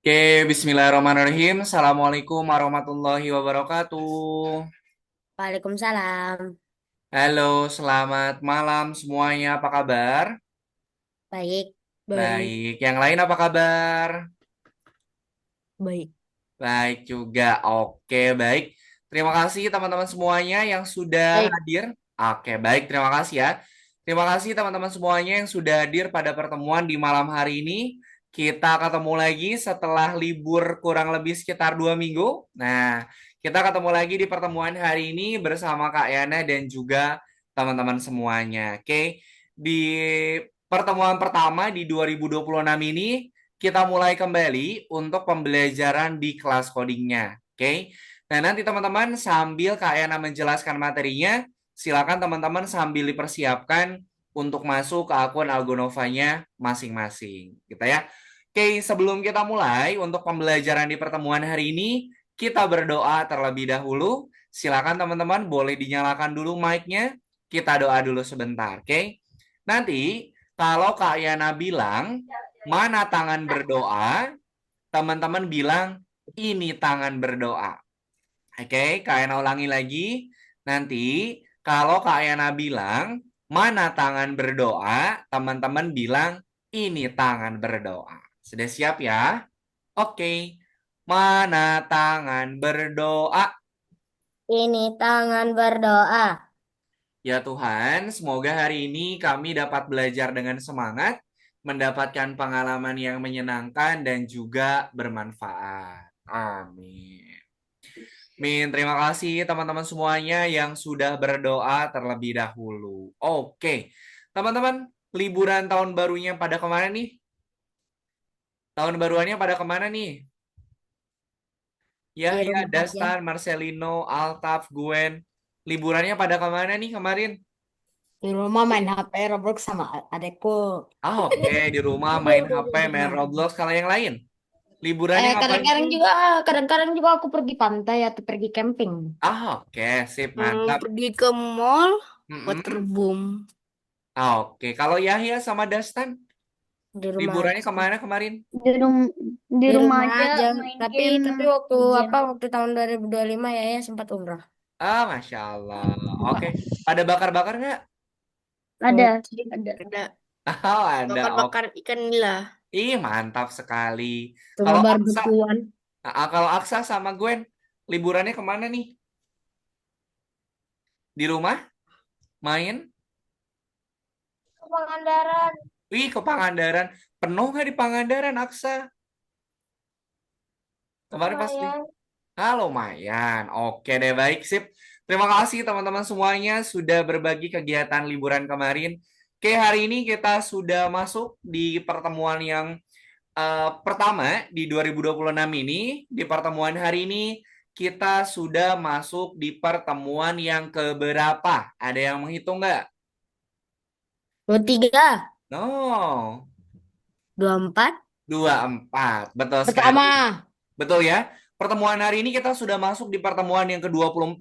Oke, bismillahirrahmanirrahim. Assalamualaikum warahmatullahi wabarakatuh. Waalaikumsalam. Halo, selamat malam semuanya. Apa kabar? Baik, baik, Baik. Yang lain apa kabar? baik. Baik juga. Oke, baik. Terima kasih teman-teman semuanya yang sudah Baik. hadir. Oke, baik. Terima kasih ya. Terima kasih teman-teman semuanya yang sudah hadir pada pertemuan di malam hari ini. Kita ketemu lagi setelah libur kurang lebih sekitar 2 minggu. Nah, kita ketemu lagi di pertemuan hari ini bersama Kak Yana dan juga teman-teman semuanya. Oke, di pertemuan pertama di 2026 ini kita mulai kembali untuk pembelajaran di kelas codingnya. Oke. Nah, nanti teman-teman sambil Kak Yana menjelaskan materinya, silakan teman-teman sambil dipersiapkan untuk masuk ke akun Algonovanya masing-masing. Gitu ya. Oke, sebelum kita mulai untuk pembelajaran di pertemuan hari ini, kita berdoa terlebih dahulu. Silakan teman-teman boleh dinyalakan dulu mic-nya. Kita doa dulu sebentar, oke? Nanti kalau Kak Yana bilang mana tangan berdoa, teman-teman bilang ini tangan berdoa. Oke, Kak Yana ulangi lagi. Nanti kalau Kak Yana bilang mana tangan berdoa, teman-teman bilang ini tangan berdoa. Sudah siap ya? Oke. Mana tangan berdoa? Ini tangan berdoa. Ya Tuhan, semoga hari ini kami dapat belajar dengan semangat, mendapatkan pengalaman yang menyenangkan dan juga bermanfaat. Amin. Min, terima kasih teman-teman semuanya yang sudah berdoa terlebih dahulu. Oke, teman-teman, liburan tahun barunya pada kemana nih? Tahun baruannya pada kemana nih? Di Yahya, rumah aja. Dastan, Marcelino, Altaf, Gwen. Liburannya pada kemana nih kemarin? Di rumah main HP Roblox sama adekku. Ah, oke, di rumah main HP, main Roblox. Kalau yang lain, liburannya ngapain Kadang-kadang sih? juga, kadang-kadang juga aku pergi pantai atau pergi camping. Ah, oke, sip, mantap. Pergi ke mall, Mm-mm. waterboom. Ah, oke, kalau Yahya sama Dastan, Di rumah liburannya aja. kemana kemarin? Di rum di Di rumah rumah aja aja. main game Tapi waktu di game. waktu tahun 2025 ya sempat umrah. Ah, Masya Allah. Oke, pada bakar-bakar nggak? Oh, Ada, jadi ada. ada Oh, ada. Oke. bakar-bakar ikan nila. Ih, mantap sekali. Cuma Kalau Aksa, barbekyuan. kalau Aksa sama Gwen, liburannya kemana nih? Di rumah? Main? Pangandaran Wih, ke Pangandaran. Penuh nggak di Pangandaran, Aksa? Kemarin pasti. lumayan. Ah, lumayan. Oke deh, baik, sip. Terima kasih teman-teman semuanya sudah berbagi kegiatan liburan kemarin. Oke, hari ini kita sudah masuk di pertemuan yang pertama di 2026 ini. Di pertemuan hari ini, kita sudah masuk di pertemuan yang keberapa? Ada yang menghitung nggak? 23, No, 24. 24. Betul sekali. Pertama. Betul ya. Pertemuan hari ini kita sudah masuk di pertemuan yang ke-24,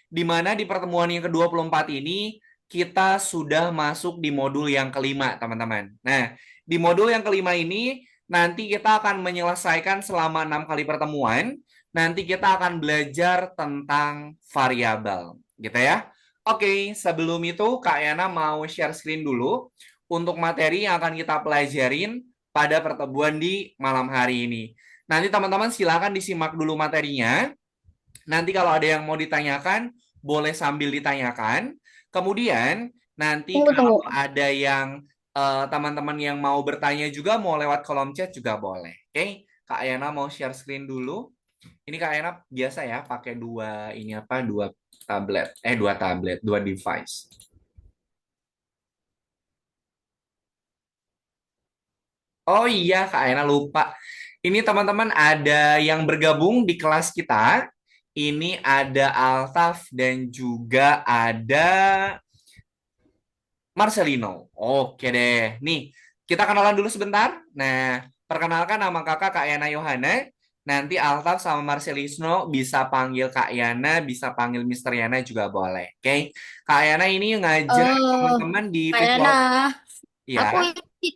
di mana di pertemuan yang ke-24 ini kita sudah masuk di modul yang kelima, teman-teman. Nah, di modul yang kelima ini nanti kita akan menyelesaikan selama 6 kali pertemuan. Nanti kita akan belajar tentang variabel, gitu ya. Oke, sebelum itu Kak Yana mau share screen dulu untuk materi yang akan kita pelajarin pada pertemuan di malam hari ini. Nanti teman-teman silakan disimak dulu materinya. Nanti kalau ada yang mau ditanyakan, boleh sambil ditanyakan. Kemudian nanti Tunggu, kalau tunggu. ada yang teman-teman yang mau bertanya juga mau lewat kolom chat juga boleh. Oke, Kak Ayana mau share screen dulu. Ini Kak Ayana biasa ya pakai dua ini apa? Dua device. Oh iya, Kak Ayana lupa. Ini teman-teman ada yang bergabung di kelas kita. Ini ada Altaf dan juga ada Marcelino. Oke deh. Nih, kita kenalan dulu sebentar. Nah, perkenalkan nama kakak Kak Yana Yohana. Nanti Altaf sama Marcelino bisa panggil Kak Yana, bisa panggil Mister Yana juga boleh. Oke. Kak Yana ini ngajar Eh, teman-teman di Kayaknya visual. Ya. aku ini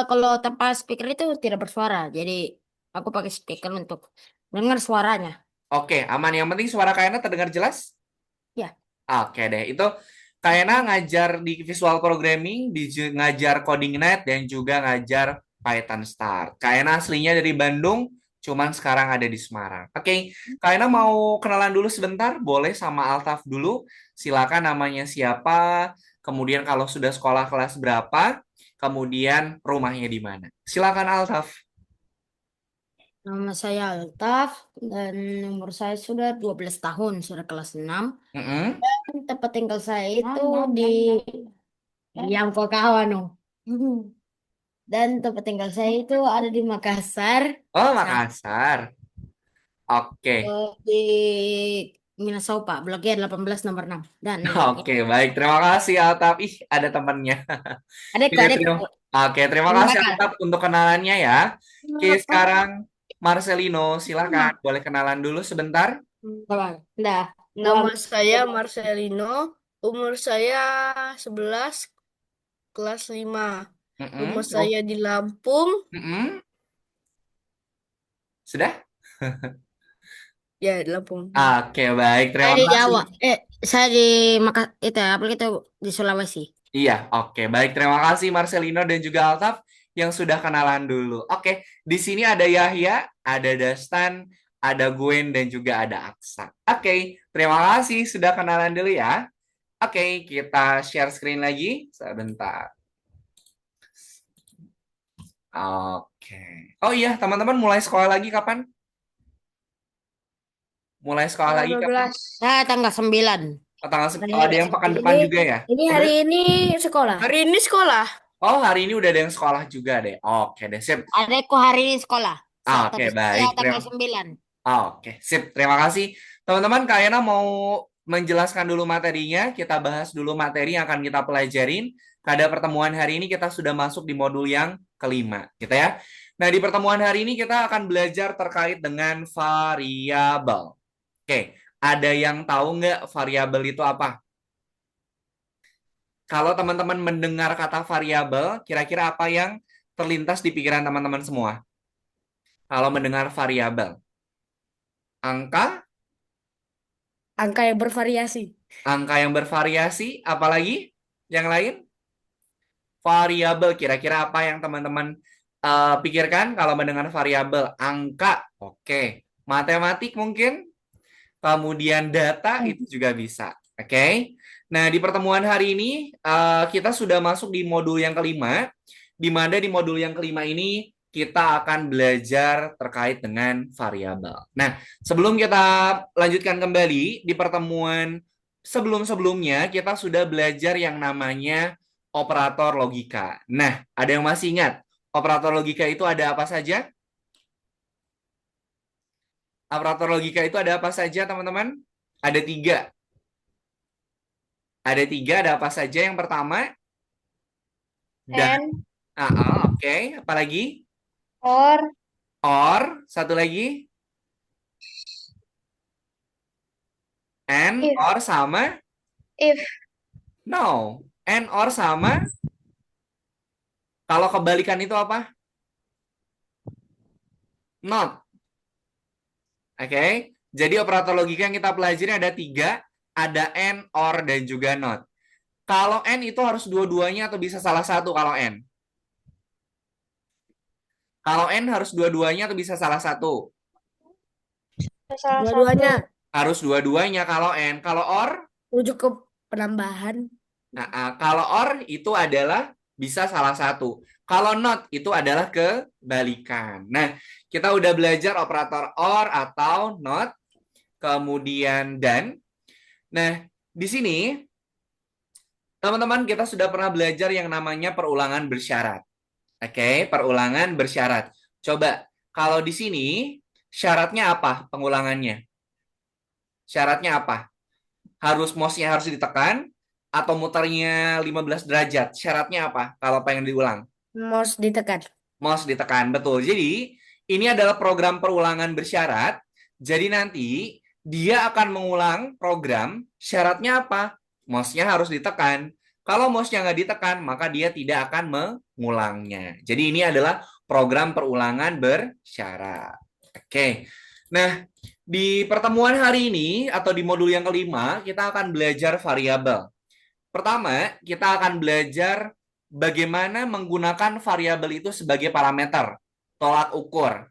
kalau tanpa speaker itu tidak bersuara. Jadi Aku pakai speaker untuk dengar suaranya. Oke, aman. Yang penting suara Kayana terdengar jelas? Ya. Oke deh, itu Kayana ngajar di Visual Programming, ngajar Coding Net, dan juga ngajar Python Start. Kayana aslinya dari Bandung, cuman sekarang ada di Semarang. Oke, Kayana mau kenalan dulu sebentar? Boleh sama Altaf dulu. Silakan namanya siapa, kemudian kalau sudah sekolah kelas berapa, kemudian rumahnya di mana. Silakan Altaf. Nama saya Altaf dan umur saya sudah 12 tahun, sudah kelas 6. Mm-mm. Tempat tinggal saya itu di Ampokawano. Dan tempat tinggal saya itu ada di Makassar, Oh, Makassar. Oke. di Minasaupa, Blok G 18 nomor 6. Dan Oke, baik. Terima kasih, Altaf. Ih, ada temannya. adekku, Oke, adekku. terima Teman kasih kakak. Altaf untuk kenalannya ya. Oke, sekarang Marcelino, silakan. Boleh kenalan dulu sebentar? Dah. Nama saya Marcelino, umur saya 11, kelas 5. Rumah Mm-mm. saya di Lampung, Mm-mm. Sudah? ya di Lampung. Oke, baik. Saya Terima di kasih. Jawa. Saya di itu apa itu di Sulawesi. Iya, oke. Baik, terima kasih Marcelino dan juga Altaf yang sudah kenalan dulu. Oke, di sini ada Yahya, ada Dastan, ada Gwen, dan juga ada Aksa. Oke, terima kasih sudah kenalan dulu ya. Oke, kita share screen lagi. Sebentar. Oke. Oh iya, teman-teman mulai sekolah lagi kapan? Mulai sekolah lagi kapan? Saya tanggal 9. Oh, oh, ada yang pekan depan juga ya? Ini Oh, hari ini sekolah. Hari ini sekolah. oh, hari ini udah ada yang sekolah juga deh. Oke deh, sip. Adekku hari ini sekolah. Oke, Tapi baik. saya tanggal 9. Oke, sip. Terima kasih. Teman-teman, Kak Yana mau menjelaskan dulu materinya. Kita bahas dulu materi yang akan kita pelajarin. Pada pertemuan hari ini kita sudah masuk di modul yang kelima, gitu ya. Nah, di pertemuan hari ini kita akan belajar terkait dengan variabel. Oke, ada yang tahu nggak variabel itu apa? Kalau teman-teman mendengar kata variabel, kira-kira apa yang terlintas di pikiran teman-teman semua? Kalau mendengar variabel, angka, Angka yang bervariasi. angka yang bervariasi, apalagi yang lain? Variabel, kira-kira apa yang teman-teman pikirkan kalau mendengar variabel? Angka, oke. Matematik mungkin, kemudian data itu juga bisa, oke. Nah, di pertemuan hari ini kita sudah masuk di modul yang kelima, di mana di modul yang kelima ini kita akan belajar terkait dengan variabel. Nah, sebelum kita lanjutkan kembali di pertemuan sebelum-sebelumnya kita sudah belajar yang namanya operator logika. Nah, ada yang masih ingat operator logika itu ada apa saja? Operator logika itu ada apa saja, teman-teman? Ada tiga. Ada tiga, ada apa saja? Yang pertama, dan. Oke. Apalagi? Or, Or. Satu lagi. And, If. or sama? if, No. And, or sama? Kalau kebalikan itu apa? Not. Oke. Jadi operator logika yang kita pelajari ada tiga. Ada and, or, dan juga not. Kalau and itu harus dua-duanya atau bisa salah satu kalau and? Kalau N harus dua-duanya atau bisa salah satu? salah Dua-duanya Harus dua-duanya kalau N. Kalau OR? rujuk ke penambahan. Nah, kalau OR itu adalah bisa salah satu. Kalau not itu adalah kebalikan. Nah, kita udah belajar operator OR atau not, kemudian dan. Nah, di sini teman-teman kita sudah pernah belajar yang namanya perulangan bersyarat. Oke, perulangan bersyarat. Coba, kalau di sini syaratnya apa pengulangannya? Syaratnya apa? Harus mouse-nya harus ditekan atau muternya 15 derajat. Syaratnya apa kalau pengen diulang? Mouse ditekan. Mouse ditekan, betul. Jadi, ini adalah program perulangan bersyarat. Jadi nanti dia akan mengulang program, syaratnya apa? Mouse-nya harus ditekan. Kalau mouse-nya nggak ditekan, maka dia tidak akan mengulangnya. Jadi ini adalah program perulangan bersyarat. Oke. Nah, di pertemuan hari ini atau di modul yang kelima, kita akan belajar variabel. Pertama, kita akan belajar bagaimana menggunakan variabel itu sebagai parameter, tolak ukur.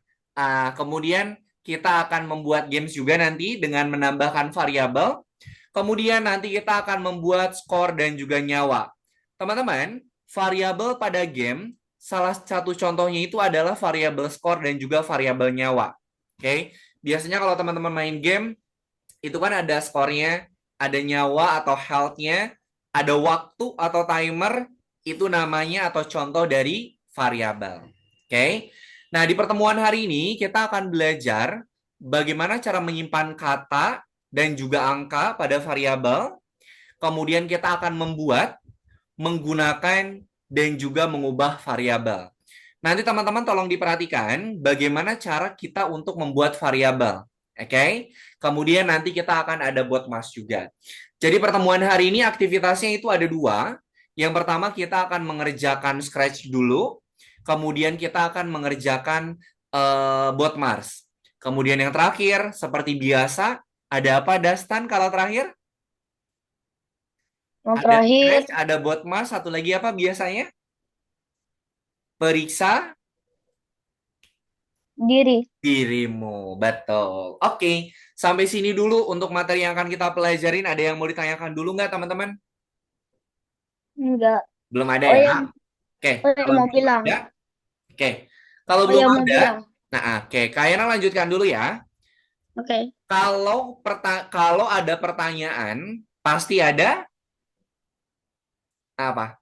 Kemudian kita akan membuat games juga nanti dengan menambahkan variabel. Kemudian nanti kita akan membuat skor dan juga nyawa. Teman-teman, variabel pada game, salah satu contohnya itu adalah variabel skor dan juga variabel nyawa. Oke, biasanya kalau teman-teman main game, itu kan ada skornya, ada nyawa atau health-nya, ada waktu atau timer, itu namanya atau contoh dari variabel. Oke. Nah, di pertemuan hari ini kita akan belajar bagaimana cara menyimpan kata dan juga angka pada variabel. Kemudian kita akan membuat, menggunakan, dan juga mengubah variabel. Nanti teman-teman tolong diperhatikan bagaimana cara kita untuk membuat variabel. Oke? Kemudian nanti kita akan ada buat mas juga. Jadi pertemuan hari ini aktivitasnya itu ada dua. Yang pertama kita akan mengerjakan Scratch dulu. Kemudian kita akan mengerjakan buat Mars. Kemudian yang terakhir, seperti biasa, ada apa Dastan kalau terakhir? Yang Ada terakhir, Scratch, ada buat Mars, satu lagi apa biasanya? Periksa diri. dirimu. Betul. Oke, sampai sini dulu untuk materi yang akan kita pelajarin. Ada yang mau ditanyakan dulu nggak, teman-teman? Enggak. Belum ada Oh ya? yang, Oke, oh yang kalau mau belum bilang. ada, oke. Kalau Oh belum yang mau ada, bilang. oke. Kak Yana lanjutkan dulu ya. Oke. Kalau ada pertanyaan, pasti ada apa?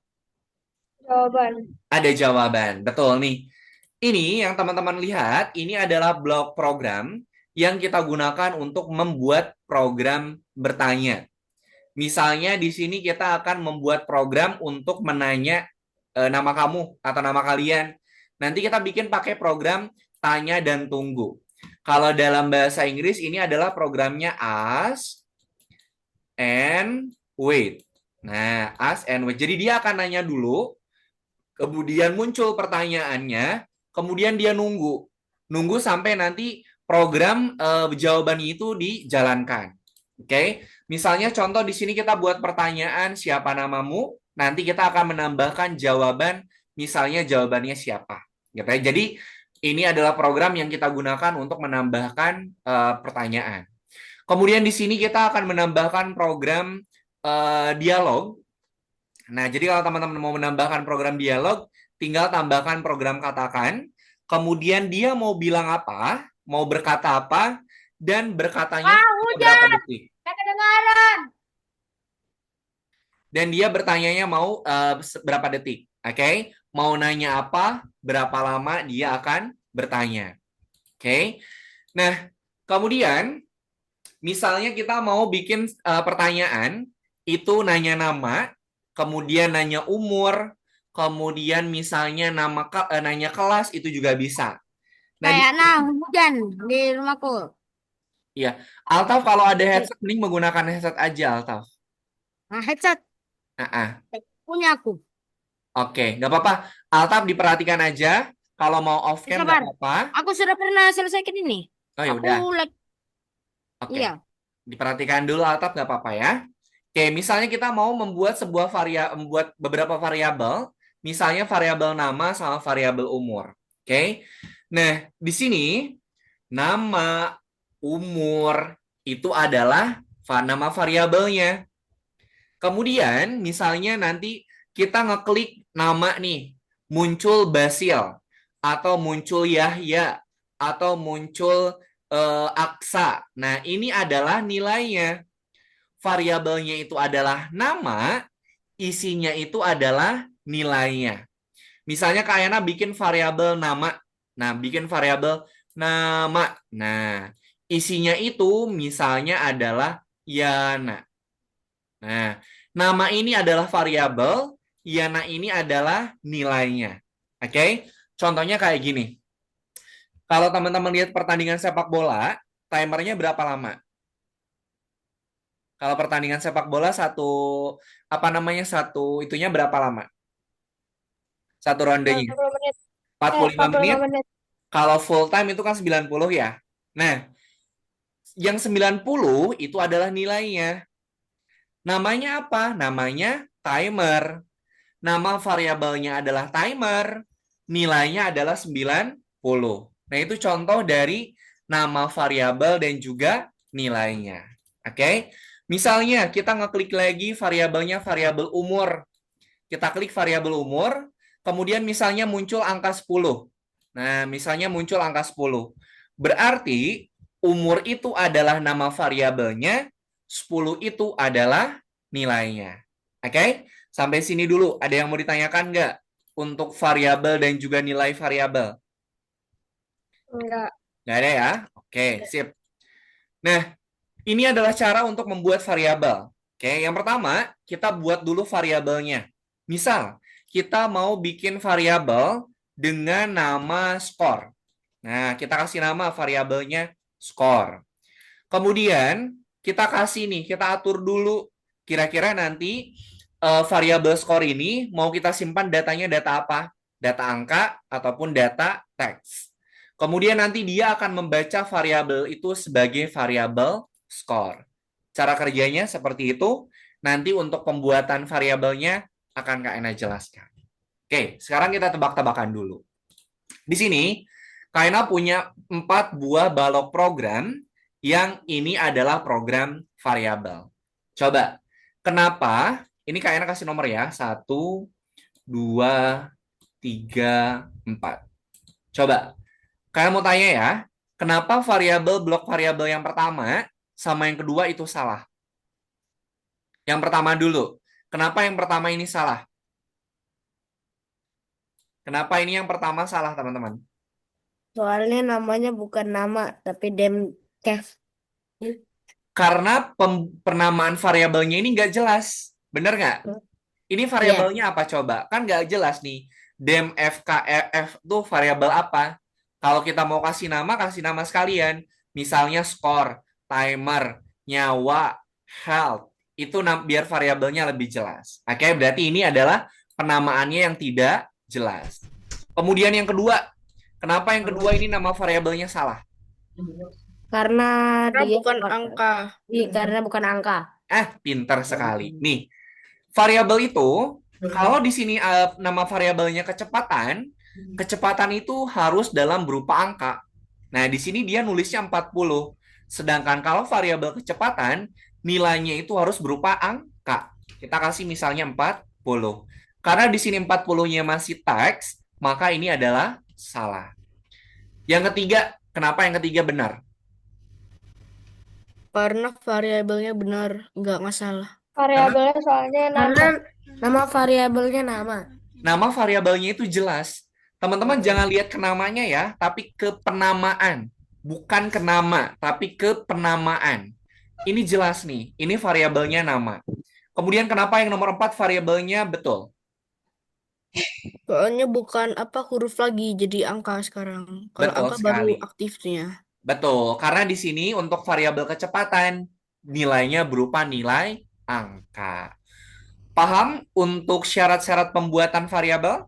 Jawaban. Ada jawaban. Betul nih. Ini yang teman-teman lihat, ini adalah blok program yang kita gunakan untuk membuat program bertanya. Misalnya di sini kita akan membuat program untuk menanya nama kamu atau nama kalian. Nanti kita bikin pakai program tanya dan tunggu. Kalau dalam bahasa Inggris ini adalah programnya ask and wait. Nah, ask and wait. Jadi dia akan nanya dulu, kemudian muncul pertanyaannya, kemudian dia nunggu. Nunggu sampai nanti program jawabannya itu dijalankan. Oke, misalnya contoh di sini kita buat pertanyaan siapa namamu, nanti kita akan menambahkan jawaban, misalnya jawabannya siapa. Gitu ya. Jadi ini adalah program yang kita gunakan untuk menambahkan pertanyaan. Kemudian di sini kita akan menambahkan program dialog. Nah, jadi kalau teman-teman mau menambahkan program dialog, tinggal tambahkan program katakan, kemudian dia mau bilang apa, mau berkata apa, dan berkatanya berapa detik. Kedengaran. Dan dia bertanyanya mau berapa detik. Oke? Mau nanya apa, berapa lama dia akan bertanya. Oke? Nah, kemudian misalnya kita mau bikin pertanyaan, itu nanya nama, kemudian nanya umur, kemudian misalnya nanya kelas, itu juga bisa. Nah, Kayak hujan di rumahku. iya. Altaf kalau ada headset, mending menggunakan headset aja, Altaf. Nah, headset Ah. punya aku. Oke, nggak apa-apa. Altaf diperhatikan aja. Kalau mau off cam nggak Sabar. apa-apa. Aku sudah pernah selesaikan ini. Oh ya Aku udah. Oke. iya. Diperhatikan dulu Altaf nggak apa-apa ya. Oke, misalnya kita mau membuat membuat beberapa variabel, misalnya variabel nama sama variabel umur. Oke. Nah, di sini nama, umur itu adalah nama variabelnya. Kemudian misalnya nanti kita ngeklik nama nih, muncul Basil atau muncul Yahya atau muncul Aksa. Nah, ini adalah nilainya. Variabelnya itu adalah nama, isinya itu adalah nilainya. Misalnya Kak Yana bikin variabel nama. Nah, bikin variabel nama. Nah, isinya itu misalnya adalah Yana. Nah, nama ini adalah variabel, Yana ini adalah nilainya. Oke? Contohnya kayak gini. Kalau teman-teman lihat pertandingan sepak bola, timernya berapa lama? Kalau pertandingan sepak bola satu itunya berapa lama? Satu rondenya. 20 menit. 45 menit. 45 menit. Kalau full time itu kan 90 ya. Nah, yang 90 itu adalah nilainya. Namanya apa? Namanya timer. Nama variabelnya adalah timer. Nilainya adalah 90. Nah, itu contoh dari nama variabel dan juga nilainya. Oke? Misalnya kita ngeklik lagi variabelnya variabel umur. Kita klik variabel umur, kemudian misalnya muncul angka 10. Nah, misalnya muncul angka 10. Berarti umur itu adalah nama variabelnya, 10 itu adalah nilainya. Oke? Sampai sini dulu. Ada yang mau ditanyakan nggak? Untuk variabel dan juga nilai variabel. Enggak. Nggak ada ya? Oke, sip. Nah, ini adalah cara untuk membuat variabel. Oke, yang pertama, kita buat dulu variabelnya. Misal, kita mau bikin variabel dengan nama skor. Nah, kita kasih nama variabelnya skor. Kemudian, kita kasih nih, kita atur dulu kira-kira nanti variabel skor ini mau kita simpan datanya data apa? Data angka ataupun data teks. Kemudian nanti dia akan membaca variabel itu sebagai variabel skor. Cara kerjanya seperti itu. Nanti untuk pembuatan variabelnya akan Kak Ena jelaskan. Oke, sekarang kita tebak-tebakan dulu. Di sini, Kak Ena punya 4 buah balok program yang ini adalah program variabel. Coba, kenapa? Ini Kak Ena kasih nomor ya. 1, 2, 3, 4. Coba, Kalian mau tanya ya, kenapa blok variabel yang pertama sama yang kedua itu salah? Yang pertama dulu, kenapa yang pertama ini salah? Kenapa ini yang pertama salah, teman-teman? Soalnya namanya bukan nama, tapi demcef. Karena penamaan variabelnya ini nggak jelas. Bener nggak? Ini Iya. variabelnya apa coba? Kan nggak jelas nih. Dem FKF itu variabel apa? Kalau kita mau kasih nama sekalian. Misalnya skor, timer, nyawa, health. Itu biar variabelnya lebih jelas. Oke, berarti ini adalah penamaannya yang tidak jelas. Kemudian yang kedua, kenapa yang kedua ini nama variabelnya salah? Karena dia bukan angka. Iya, karena bukan angka. Pintar sekali. Nih, variabel itu kalau di sini nama variabelnya kecepatan, kecepatan itu harus dalam berupa angka. Nah, di sini dia nulisnya 40. Sedangkan kalau variabel kecepatan, nilainya itu harus berupa angka. Kita kasih misalnya 40. Karena di sini 40-nya masih teks, maka ini adalah salah. Yang ketiga, kenapa yang ketiga benar? Karena variabelnya benar, nggak masalah. Variabelnya soalnya nama. Karena nama variabelnya nama. Nama variabelnya itu jelas. Teman-teman jangan lihat ke namanya ya, tapi ke penamaan. Bukan ke nama, tapi ke penamaan. Ini jelas nih, ini variabelnya nama. Kemudian kenapa yang nomor 4 variabelnya betul? Soalnya bukan huruf lagi, jadi angka sekarang. Kalau Betul angka baru sekali. aktifnya. Betul, karena di sini untuk variabel kecepatan, nilainya berupa nilai angka. Paham untuk syarat-syarat pembuatan variabel?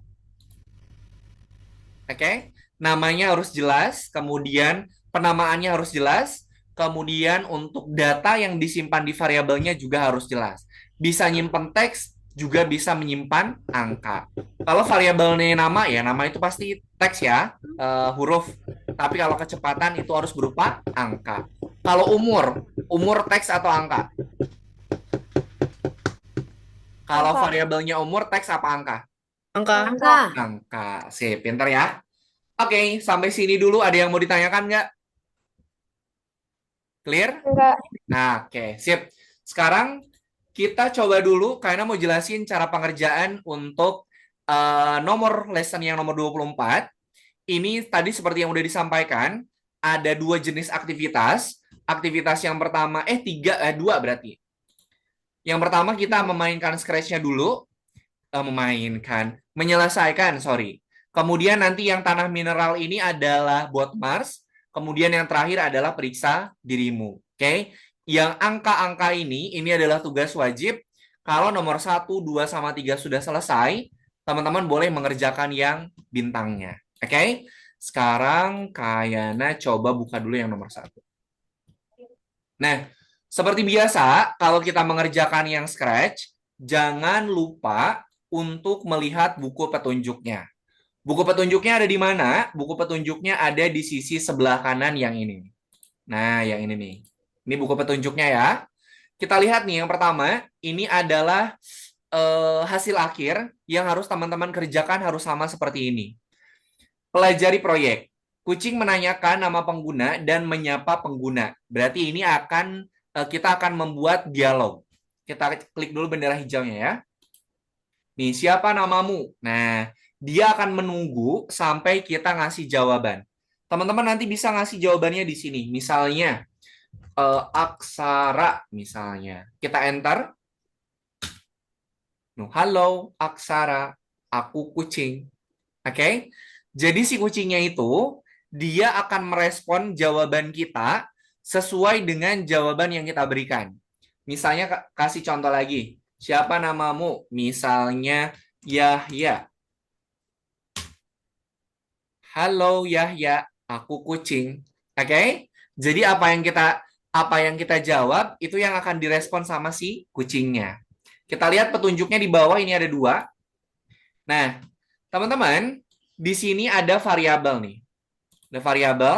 Oke, namanya harus jelas, kemudian penamaannya harus jelas, kemudian untuk data yang disimpan di variabelnya juga harus jelas. Bisa nyimpan teks, juga bisa menyimpan angka. Kalau variabelnya nama, ya nama itu pasti teks ya, huruf. Tapi kalau kecepatan itu harus berupa angka. Kalau umur teks atau angka? Kalau Angka. variabelnya umur, teks apa angka? Angka. Angka. Sip, pinter ya. Oke, sampai sini dulu. Ada yang mau ditanyakan nggak? Clear? Enggak. Nah, oke. Sip. Sekarang kita coba dulu, karena mau jelasin cara pengerjaan untuk nomor lesson yang nomor 24. Ini tadi seperti yang udah disampaikan, ada 2 jenis aktivitas. Aktivitas yang pertama, dua berarti. Yang pertama kita memainkan Scratch-nya dulu. Menyelesaikan, sorry. Kemudian nanti yang tanah mineral ini adalah buat Mars. Kemudian yang terakhir adalah periksa dirimu. Oke? Yang angka-angka ini adalah tugas wajib. Kalau nomor 1, 2, sama 3 sudah selesai, teman-teman boleh mengerjakan yang bintangnya. Oke, sekarang Kayana coba buka dulu yang nomor satu. Nah, seperti biasa, kalau kita mengerjakan yang scratch, jangan lupa untuk melihat buku petunjuknya. Buku petunjuknya ada di mana? Buku petunjuknya ada di sisi sebelah kanan yang ini. Nah, yang ini nih. Ini buku petunjuknya ya. Kita lihat nih, yang pertama, ini adalah hasil akhir yang harus teman-teman kerjakan harus sama seperti ini. Pelajari proyek. Kucing menanyakan nama pengguna dan menyapa pengguna. Berarti ini kita akan membuat dialog. Kita klik dulu bendera hijaunya ya. Nih, siapa namamu? Nah, dia akan menunggu sampai kita ngasih jawaban. Teman-teman nanti bisa ngasih jawabannya di sini. Misalnya, Aksara misalnya. Kita enter. Halo, Aksara. Aku kucing. Oke? Jadi si kucingnya itu, dia akan merespon jawaban kita sesuai dengan jawaban yang kita berikan. Misalnya, kasih contoh lagi. Siapa namamu? Misalnya, Yahya. Halo Yahya, aku kucing. Oke? Jadi apa yang kita jawab itu yang akan direspon sama si kucingnya. Kita lihat petunjuknya di bawah ini ada dua. Nah, teman-teman, di sini ada variabel nih. Ada variabel,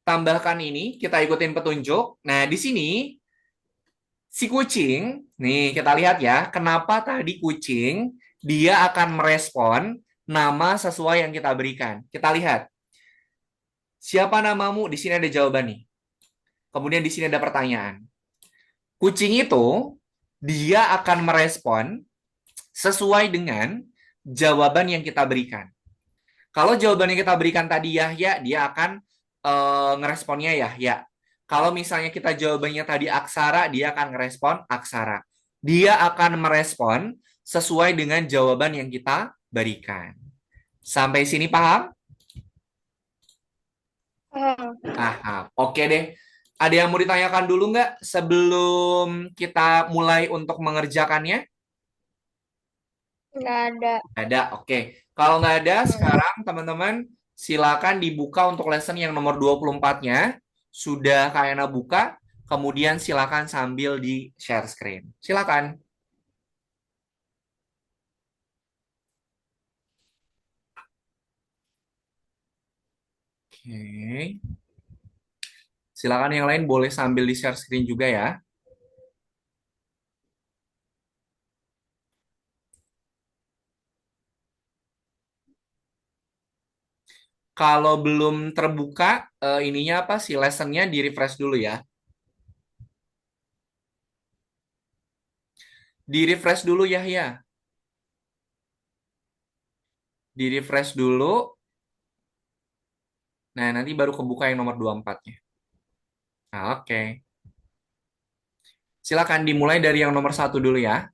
tambahkan ini, kita ikutin petunjuk. Nah, di sini si kucing, nih kita lihat ya, kenapa tadi kucing dia akan merespon nama sesuai yang kita berikan. Kita lihat. Siapa namamu? Di sini ada jawaban nih. Kemudian di sini ada pertanyaan. Kucing itu dia akan merespon sesuai dengan jawaban yang kita berikan. Kalau jawaban yang kita berikan tadi Yahya, dia akan ngeresponnya Yahya. Kalau misalnya kita jawabannya tadi Aksara, dia akan ngerespon Aksara. Dia akan merespon sesuai dengan jawaban yang kita berikan. Sampai sini paham? Paham. Oke deh. Ada yang mau ditanyakan dulu nggak sebelum kita mulai untuk mengerjakannya? Nggak ada. Ada, oke. Kalau nggak ada, sekarang teman-teman silakan dibuka untuk lesson yang nomor 24-nya. Sudah kayaknya buka, kemudian silakan sambil di share screen. Silakan. Oke. Silakan yang lain boleh sambil di share screen juga ya. Kalau belum terbuka, ininya apa sih lessonnya di refresh dulu ya. Di refresh dulu ya. Di refresh dulu. Nah, nanti baru kebuka yang nomor 24-nya. Nah, oke. Silakan dimulai dari yang nomor satu dulu ya.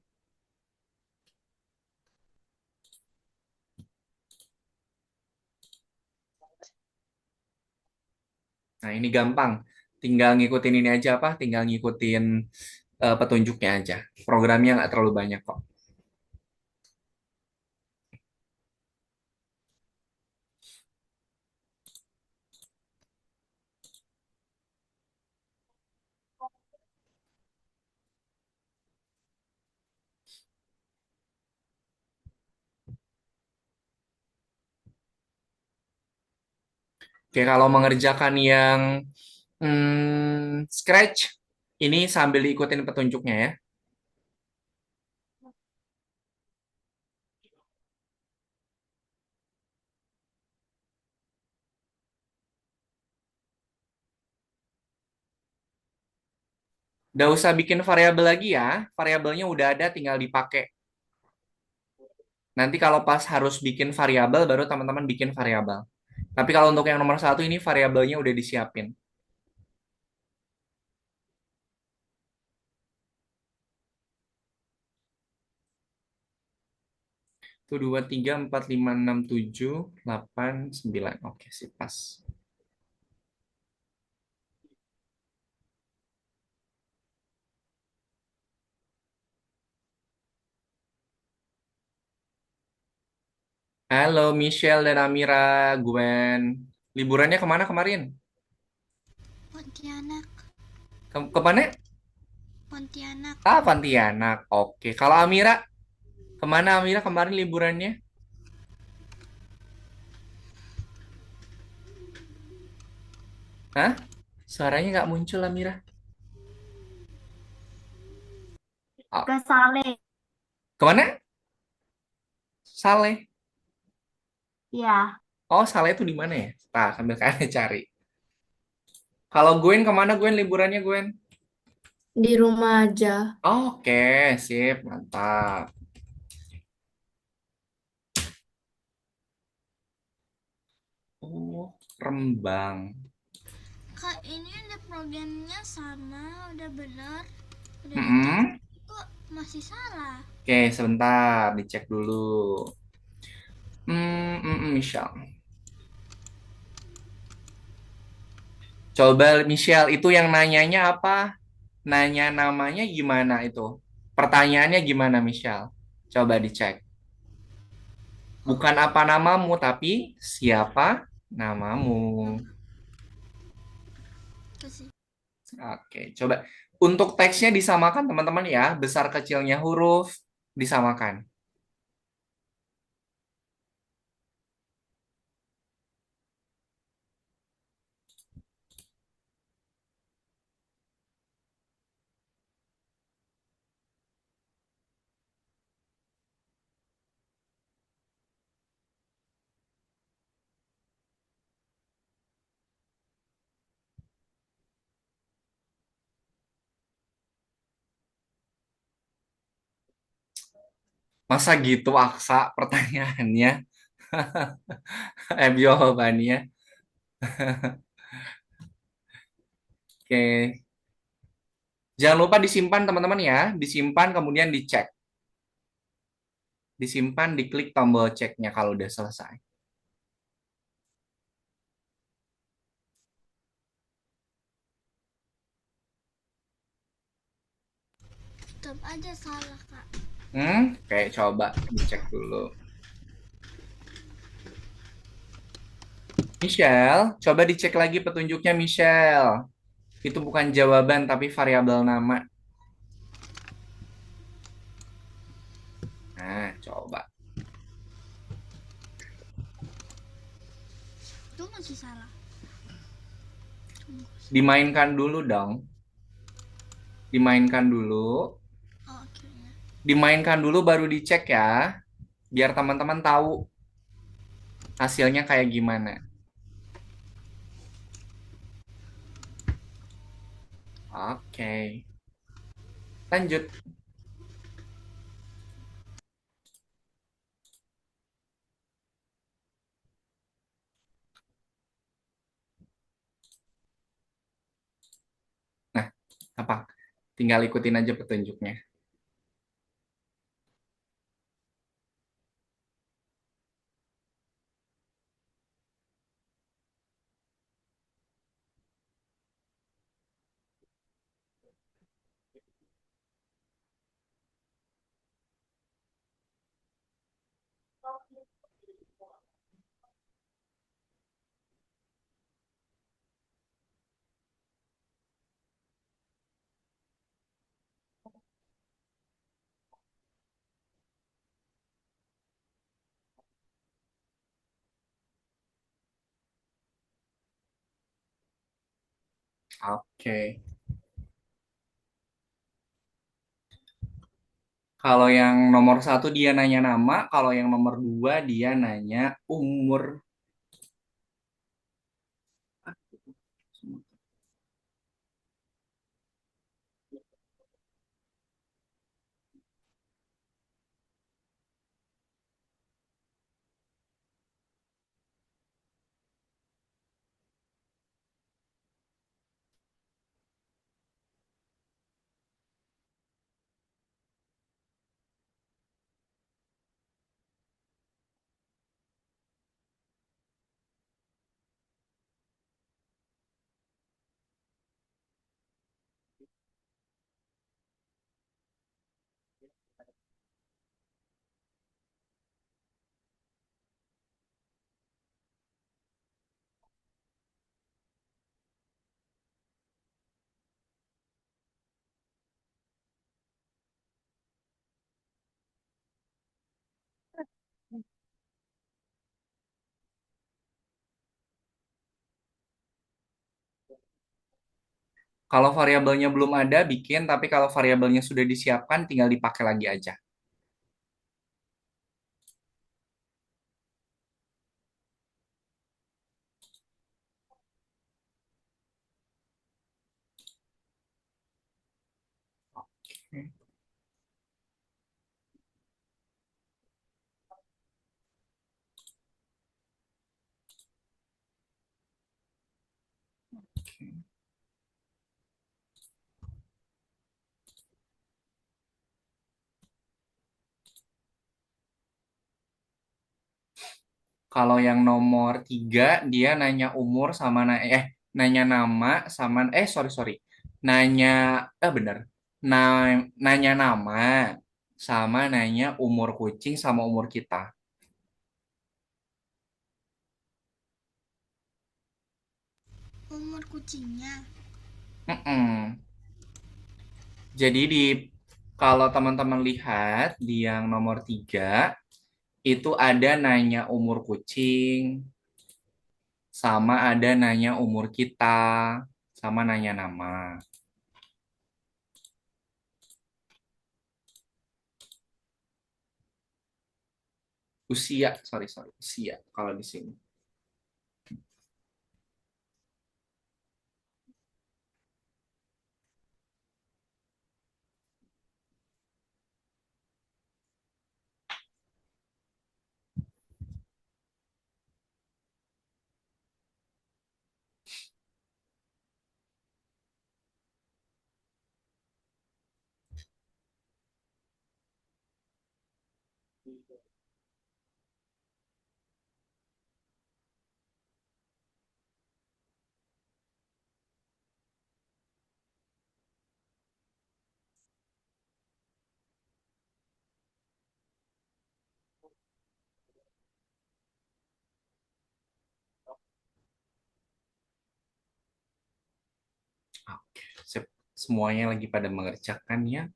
Nah, ini gampang. Tinggal ngikutin ini aja apa? Tinggal ngikutin petunjuknya aja. Programnya nggak terlalu banyak kok. Oke, kalau mengerjakan yang Scratch, ini sambil diikutin petunjuknya ya. Nggak usah bikin variabel lagi ya. Variabelnya udah ada, tinggal dipakai. Nanti kalau pas harus bikin variabel, baru teman-teman bikin variabel. Tapi kalau untuk yang nomor satu ini variabelnya udah disiapin. Itu 2, 3, 4, 5, 6, 7, 8, 9. Oke, sih pas. Halo Michelle dan Amira, Gwen. Liburannya kemana kemarin? Pontianak, Kemana? Pontianak. Ah, Pontianak. Oke. Kalau Amira, kemana Amira kemarin liburannya? Hah? Suaranya nggak muncul Amira. Oh, Ke Saleh. kemana? Saleh. Ya, Oh, Saleh itu di mana ya? Nah, sambil kalian cari. Kalau Gwen kemana Gwen liburannya Gwen? Di rumah aja. Oke, sip, mantap. Oh, Rembang. Kak, ini ada programnya sama, udah benar, udah dicek, Mm-mm. kok masih salah? Oke, sebentar, dicek dulu. Michelle. Coba Michelle, itu yang nanyanya apa? Nanya namanya gimana itu? Pertanyaannya gimana Michelle? Coba dicek. Bukan apa namamu, tapi siapa namamu. Kasih. Oke, coba. Untuk teksnya disamakan teman-teman ya. Besar kecilnya huruf disamakan. Masa gitu Aksa pertanyaannya? Jawabannya. Oke. Jangan lupa disimpan teman-teman ya. Disimpan kemudian dicek. Disimpan, diklik tombol ceknya kalau udah selesai. Tetap aja salah, Kak. Oke, coba dicek dulu. Michelle, coba dicek lagi petunjuknya Michelle. Itu bukan jawaban tapi variabel nama. Nah, coba. Itu masih salah. Dimainkan dulu dong. Dimainkan dulu. Oh, akhirnya. Dimainkan dulu baru dicek ya. Biar teman-teman tahu hasilnya kayak gimana. Oke. Lanjut. Nah, apa? Tinggal ikutin aja petunjuknya. Oke. Kalau yang nomor satu dia nanya nama, kalau yang nomor dua dia nanya umur. Kalau variabelnya belum ada, bikin. Tapi kalau variabelnya sudah disiapkan, tinggal dipakai lagi aja. Oke. Kalau yang nomor 3, dia nanya umur sama nanya nama sama sorry sorry, nanya bener, nanya nama sama nanya umur kucing sama umur kita. Umur kucingnya. Mm-mm. Jadi kalau teman-teman lihat di yang nomor 3 itu ada nanya umur kucing sama ada nanya umur kita sama nanya nama. Usia, sorry sorry, usia kalau di sini. Oke, sip. Semuanya lagi pada mengerjakan yang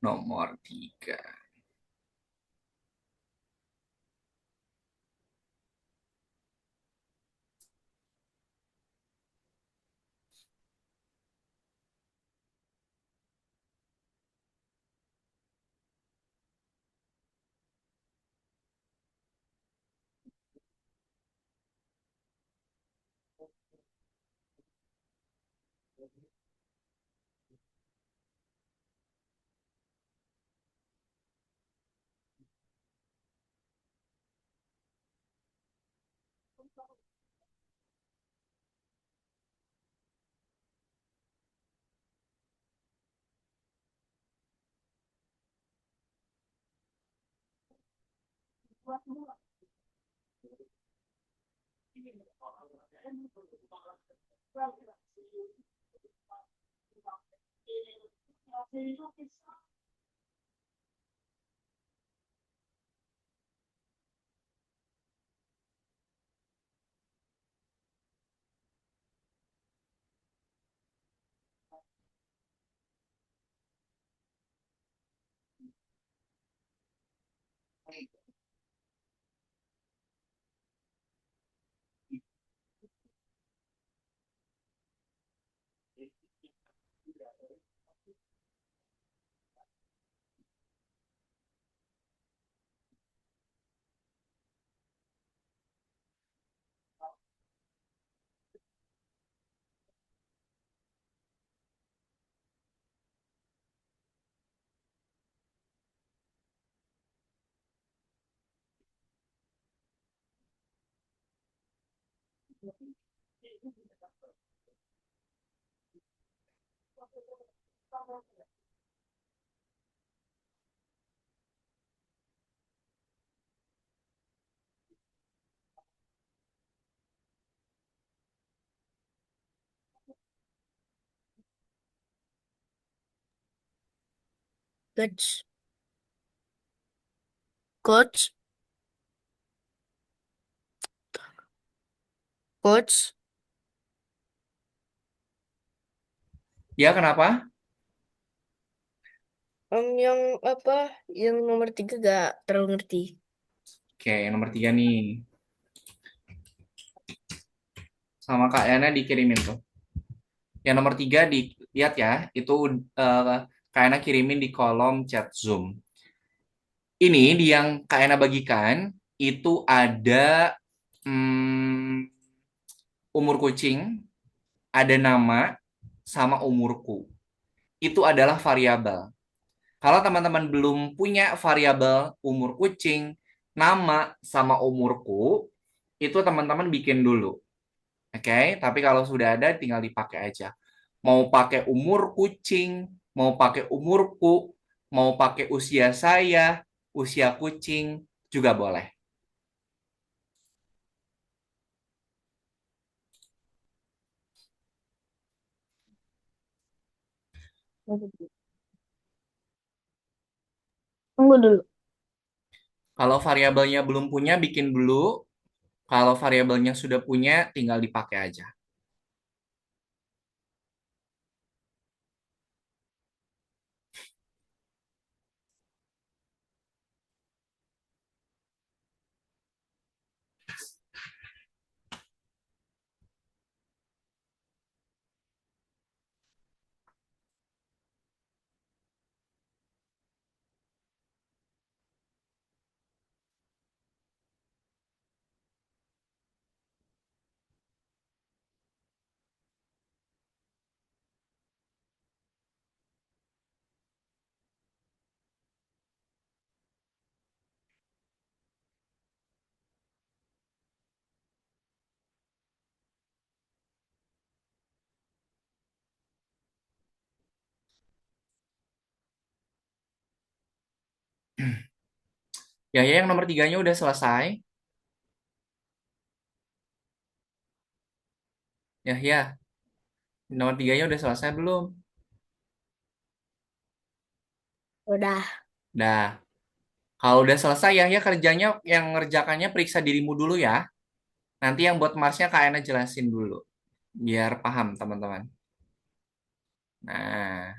nomor 3. Coach, coach, coach. Ya, kenapa? Yang apa? Yang nomor 3 gak terlalu ngerti. Oke, yang nomor 3 nih. Sama Kak Yana dikirimin tuh. Yang nomor 3 dilihat ya, itu Kak Ena kirimin di kolom chat Zoom. Ini di yang Kak Ena bagikan itu ada hmm, umur kucing, ada nama, sama umurku. Itu adalah variabel. Kalau teman-teman belum punya variabel umur kucing, nama, sama umurku, itu teman-teman bikin dulu. Oke, tapi kalau sudah ada tinggal dipakai aja. Mau pakai umur kucing, mau pakai umurku, mau pakai usia saya, usia kucing juga boleh. Tunggu dulu. Kalau variabelnya belum punya, bikin dulu. Kalau variabelnya sudah punya, tinggal dipakai aja. Ya, yang nomor 3-nya udah selesai. Ya. Nomor 3-nya udah selesai belum? Udah. Dah. Kalau udah selesai ya kerjanya yang ngerjakannya periksa dirimu dulu ya. Nanti yang buat Marsnya Kak Ena jelasin dulu. Biar paham teman-teman. Nah,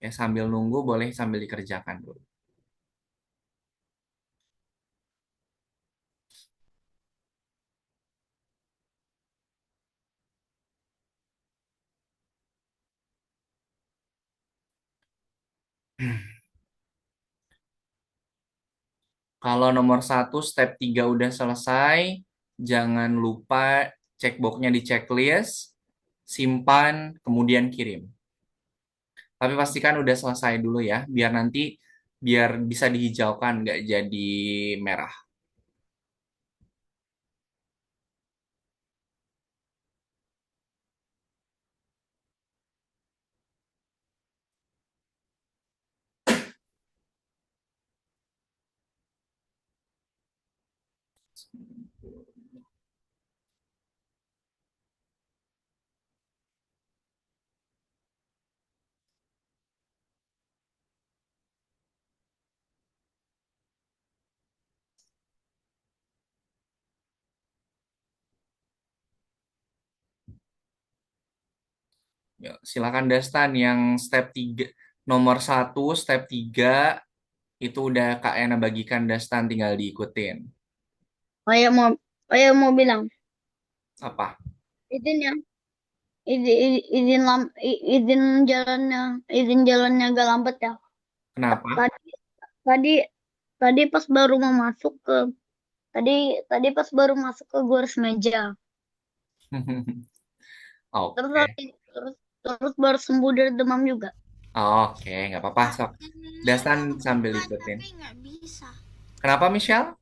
ya sambil nunggu boleh sambil dikerjakan dulu. Kalau nomor 1 step 3 udah selesai, jangan lupa cek boxnya di checklist, simpan, kemudian kirim. Tapi pastikan udah selesai dulu ya, biar bisa dihijaukan, nggak jadi merah. Ya, silakan Dastan yang step 3 nomor 1 step 3 itu udah Kak Ena bagikan Dastan tinggal diikutin. Saya mau saya mau bilang Apa? izin ya, izin jalannya agak lambat ya. Kenapa? Tadi tadi tadi pas baru mau masuk ke tadi tadi pas baru masuk ke gua harus meja. Terus Oke. terus terus baru sembuh dari demam juga. Oke, nggak apa-apa. Kak, Sok. ini Dastan mau sambil buka ikutin. tapi nggak bisa. Kenapa, Michelle?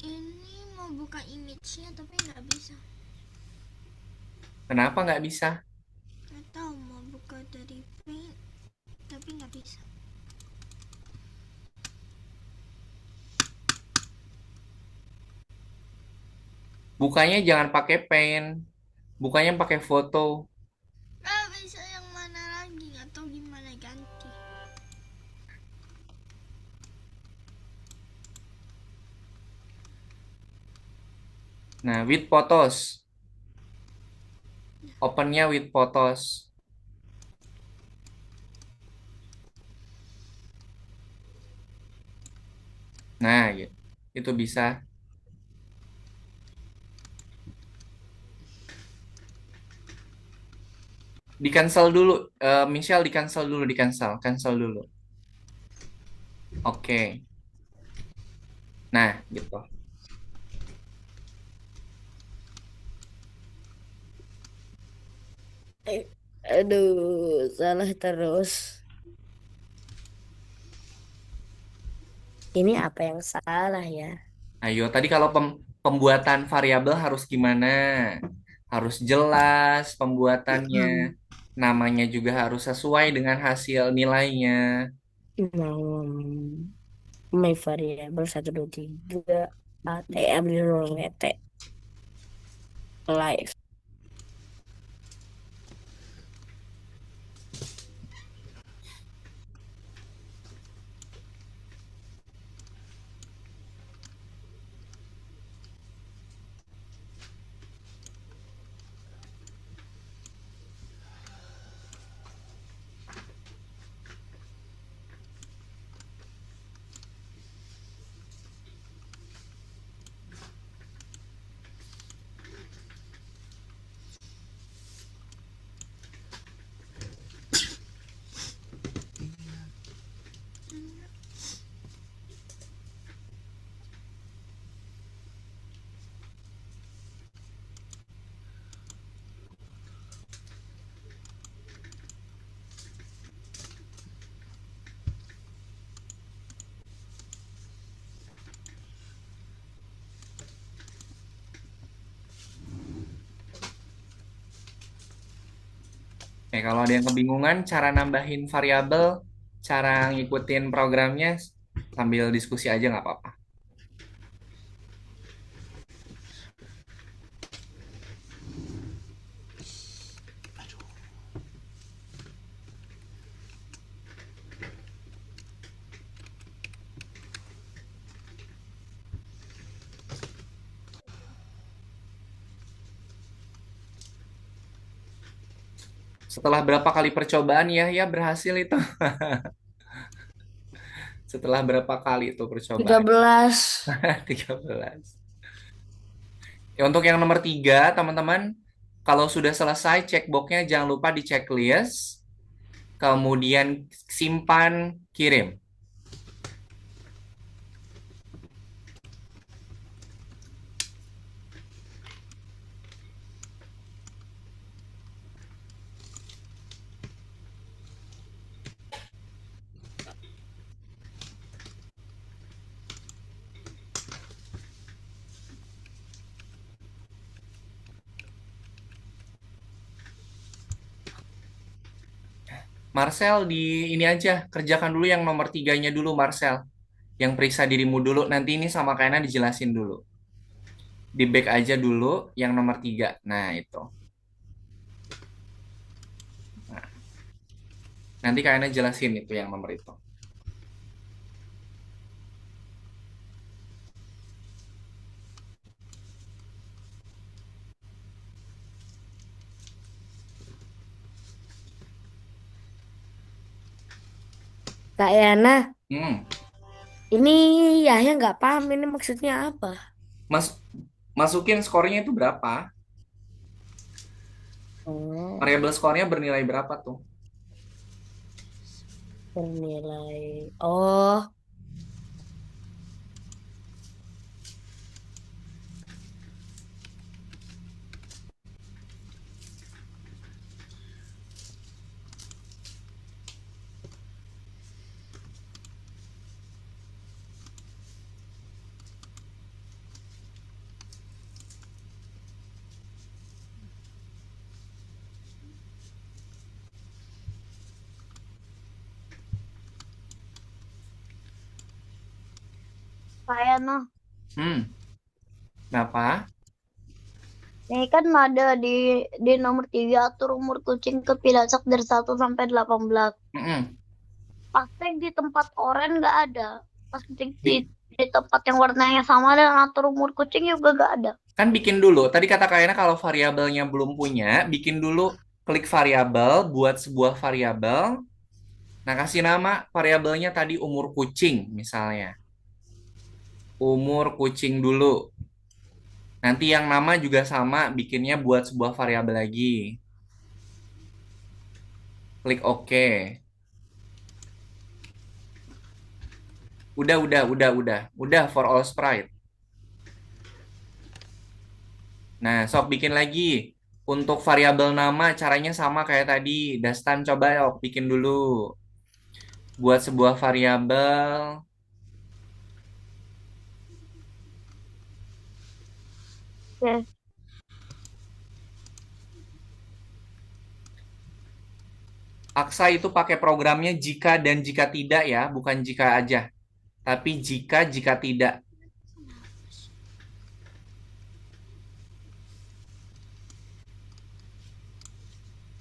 Ini mau buka image-nya tapi nggak bisa. Kenapa nggak bisa? Nggak tahu mau buka dari Paint tapi nggak bisa. Bukanya jangan pakai pen. Bukanya pakai foto. Nggak bisa yang mana lagi? Nggak tahu gimana ganti. Nah, with photos. Opennya with photos. Nah, gitu. Itu bisa. Di cancel dulu, Michelle, di cancel dulu, di cancel, cancel dulu. Oke. Nah, gitu. Eh, Aduh, salah terus. Ini apa yang salah ya? Ayo, tadi kalau pembuatan variabel harus gimana? Harus jelas pembuatannya. Hmm. Namanya juga harus sesuai dengan hasil nilainya. Mau my variabel 1, 2, 3 AT ambil ruang ET live. Oke, kalau ada yang kebingungan cara nambahin variabel, cara ngikutin programnya sambil diskusi aja nggak apa-apa. Setelah berapa kali percobaan ya berhasil itu. Setelah berapa kali itu tiga percobaan? belas 13. Ya, untuk yang nomor 3, teman-teman, kalau sudah selesai checkboxnya jangan lupa di checklist, kemudian simpan, kirim. Marcel di ini aja, kerjakan dulu yang nomor 3-nya dulu, Marcel. Yang periksa dirimu dulu, nanti ini sama Kaina dijelasin dulu. Di back aja dulu yang nomor 3. Nah, itu. Nah, nanti Kaina jelasin itu yang nomor itu. Kak Yana, Hmm, ini Yahya nggak paham ini maksudnya apa? Mas, masukin skornya itu berapa? Oh, Variabel skornya bernilai berapa tuh? bernilai. Oh, Saya noh, Hmm, berapa? ini kan ada di nomor 3 atur umur kucing kepilacak dari 1 sampai 18. Mm-mm. Pasti di tempat oranye nggak ada. Pas Bi- di tempat yang warnanya sama dan atur umur kucing juga nggak ada. Kan bikin dulu. Tadi kata Kaina kalau variabelnya belum punya, bikin dulu klik variabel, buat sebuah variabel. Nah, kasih nama variabelnya tadi umur kucing misalnya. Umur kucing dulu. Nanti yang nama juga sama, bikinnya buat sebuah variabel lagi. Klik OK. Udah for all sprite. Nah, sok bikin lagi. Untuk variabel nama caranya sama kayak tadi. Dastan coba yuk bikin dulu. Buat sebuah variabel. Oke. Aksa itu pakai programnya jika dan jika tidak ya, bukan jika aja. Tapi jika tidak.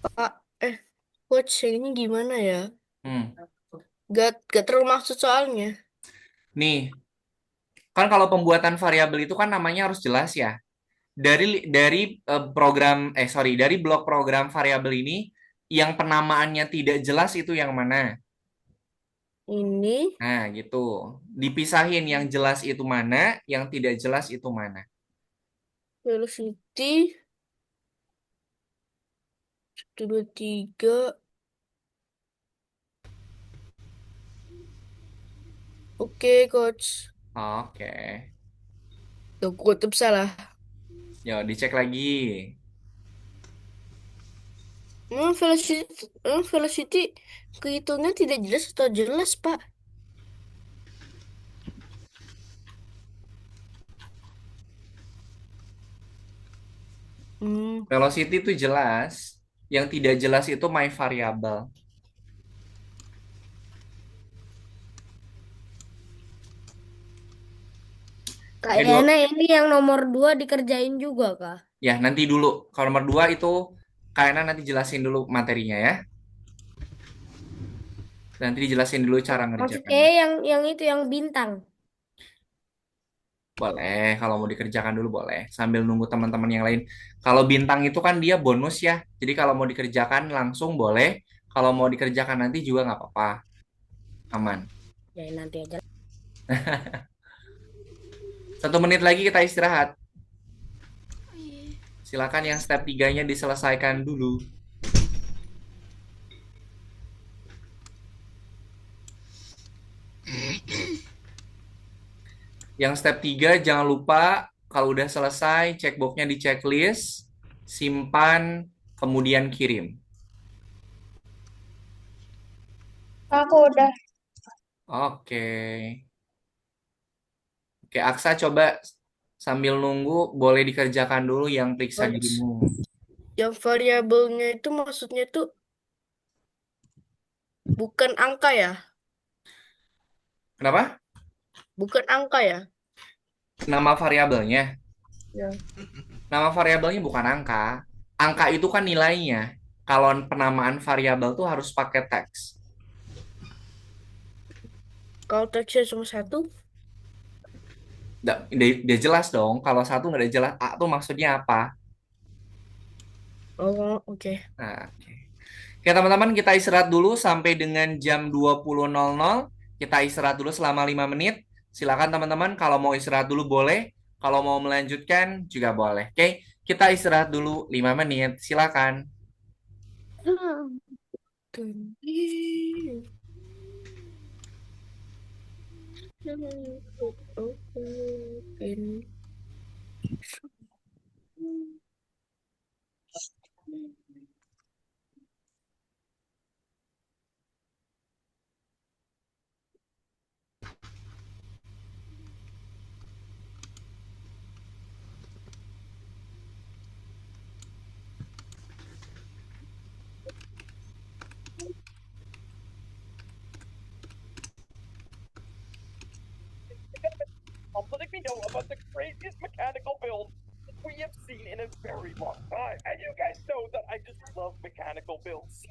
Pak, coach, ini gimana ya? Hmm. Gak terlalu maksud soalnya. Nih, kan kalau pembuatan variabel itu kan namanya harus jelas ya. Dari dari blok program variabel ini yang penamaannya tidak jelas itu yang mana? Ini Nah, gitu. Dipisahin yang jelas itu mana, yang tidak jelas itu mana. velocity 1, 2, 3. Oke, coach. Oke. Tuh, gue tetap salah. Yuk, dicek lagi. Velocity kehitungnya tidak jelas atau jelas, Pak? Hmm, Velocity itu jelas. Yang tidak jelas itu my variable. Kayaknya ini yang nomor 2 dikerjain juga, Kak. Ya, nanti dulu. Kalau nomor 2 itu kayaknya nanti jelasin dulu materinya ya. Nanti dijelasin dulu cara Maksudnya ngerjakannya. yang itu yang bintang. Boleh, kalau mau dikerjakan dulu boleh. Sambil nunggu teman-teman yang lain. Kalau bintang itu kan dia bonus ya. Jadi kalau mau dikerjakan langsung boleh. Kalau mau dikerjakan nanti juga nggak apa-apa. Aman. Ya nanti aja. 1 menit lagi kita istirahat. Oh, iya. Silakan yang step 3-nya diselesaikan dulu. Yang step 3 jangan lupa kalau udah selesai checkboxnya di checklist, simpan, kemudian kirim. Aku udah. Oke. Oke, Aksa coba sambil nunggu boleh dikerjakan dulu yang periksa Coach. dirimu. Yang variabelnya itu maksudnya tuh bukan angka ya? Kenapa? Bukan angka ya? Nama variabelnya. Ya. Nama variabelnya bukan angka. Angka itu kan nilainya. Kalau penamaan variabel tuh harus pakai teks. Kalau teksnya cuma 1, Dia jelas dong. Kalau satu nggak ada jelas, A tuh maksudnya apa? oh oke. Nah, oke. Oke, teman-teman, kita istirahat dulu sampai dengan jam 20.00. Kita istirahat dulu selama 5 menit. Silakan teman-teman, kalau mau istirahat dulu boleh. Kalau mau melanjutkan juga boleh. Oke, kita istirahat dulu 5 menit. Silakan. Let me know about the craziest mechanical build we have seen in a very long time. And you guys know that I just love mechanical builds.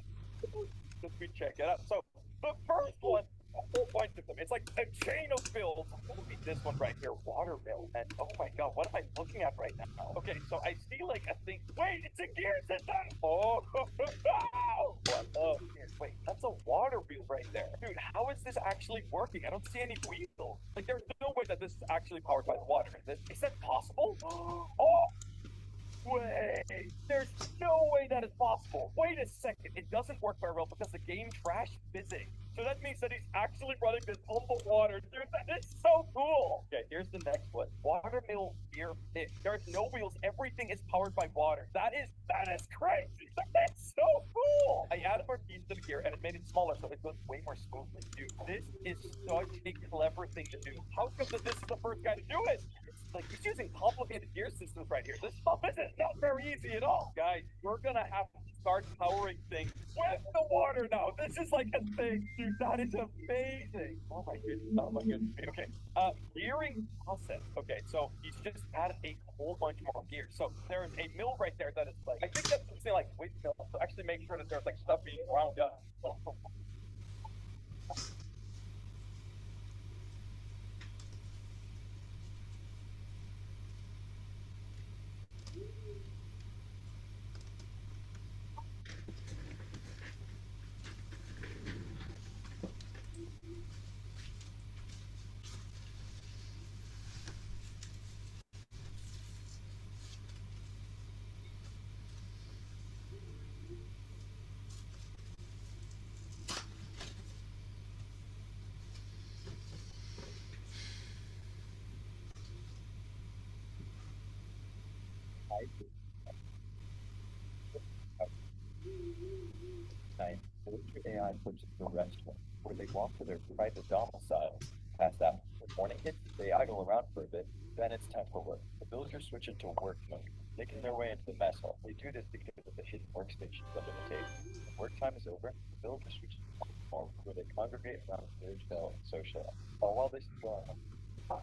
Let me check it out. So the first one, a whole bunch of them. It's like a chain of builds. Look at this one right here, water build. And oh my god, what am I looking at right now? Okay, so I see like a thing. Wait, it's a gear system. Oh, what? Wait, that's a water wheel right there. Dude, how is this actually working? I don't see any wheels. Like, there's no way that this is actually powered by the water. Is that possible? Oh, wait, there's no way that that is possible. Wait a second, it doesn't work very well because the game trashed physics. So that means that he's actually running this pump of water. Dude, that is so cool. Okay, here's the next one. Watermill beer pit. There's no wheels. Everything is powered by water. That is crazy. That's so cool. I added more keys to the gear and it made it smaller so it goes way more smoothly. Dude, this is such a clever thing to do. How come that this is the first guy to do it? It's like he's using complicated gear systems right here. This stuff is not very easy at all. Guys, we're gonna have to start powering things with the water now. This is like a thing. Dude, that is amazing. Oh my goodness. Oh my goodness. Okay. Gearing process. Okay, so he's just added a whole bunch more gear. So there's a mill right there that is like, I think that's something like wheat mill. So actually make sure that there's like stuff being ground up. Villager AI puts into a restaurant where they walk to their private domicile. Past that, when morning hits, they idle around for a bit. Then it's time for work. The villagers switch into work mode, making their way into the mess hall. They do this because of the hidden workstations under the table. When work time is over, the villagers switch to the hall where they congregate around the village bell and socialize. All while this is going on.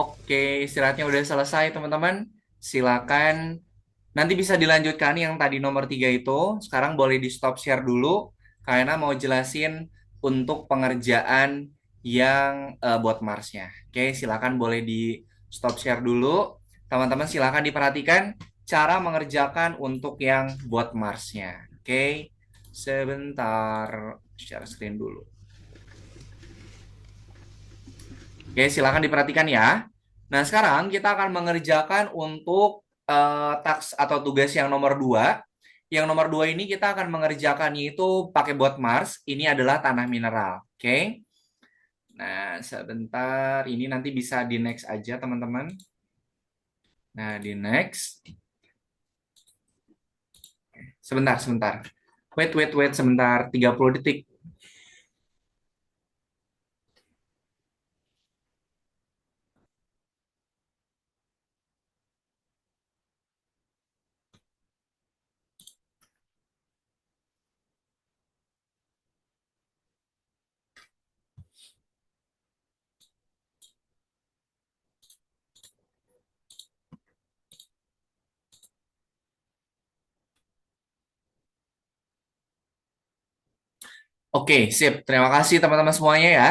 Oke, istirahatnya udah selesai teman-teman. Silakan. Nanti bisa dilanjutkan yang tadi nomor 3 itu. Sekarang boleh di stop share dulu. Karena mau jelasin untuk pengerjaan yang buat Mars-nya. Oke, silakan boleh di stop share dulu. Teman-teman silakan diperhatikan cara mengerjakan untuk yang buat Mars-nya. Oke, sebentar. Share screen dulu. Oke, silakan diperhatikan ya. Nah, sekarang kita akan mengerjakan untuk taks atau tugas yang nomor 2, Yang nomor 2 ini kita akan mengerjakannya itu pakai bot Mars. Ini adalah tanah mineral. Oke. Nah, sebentar. Ini nanti bisa di next aja, teman-teman. Nah, di next. Sebentar. Wait, sebentar. 30 detik. Oke, sip. Terima kasih teman-teman semuanya ya.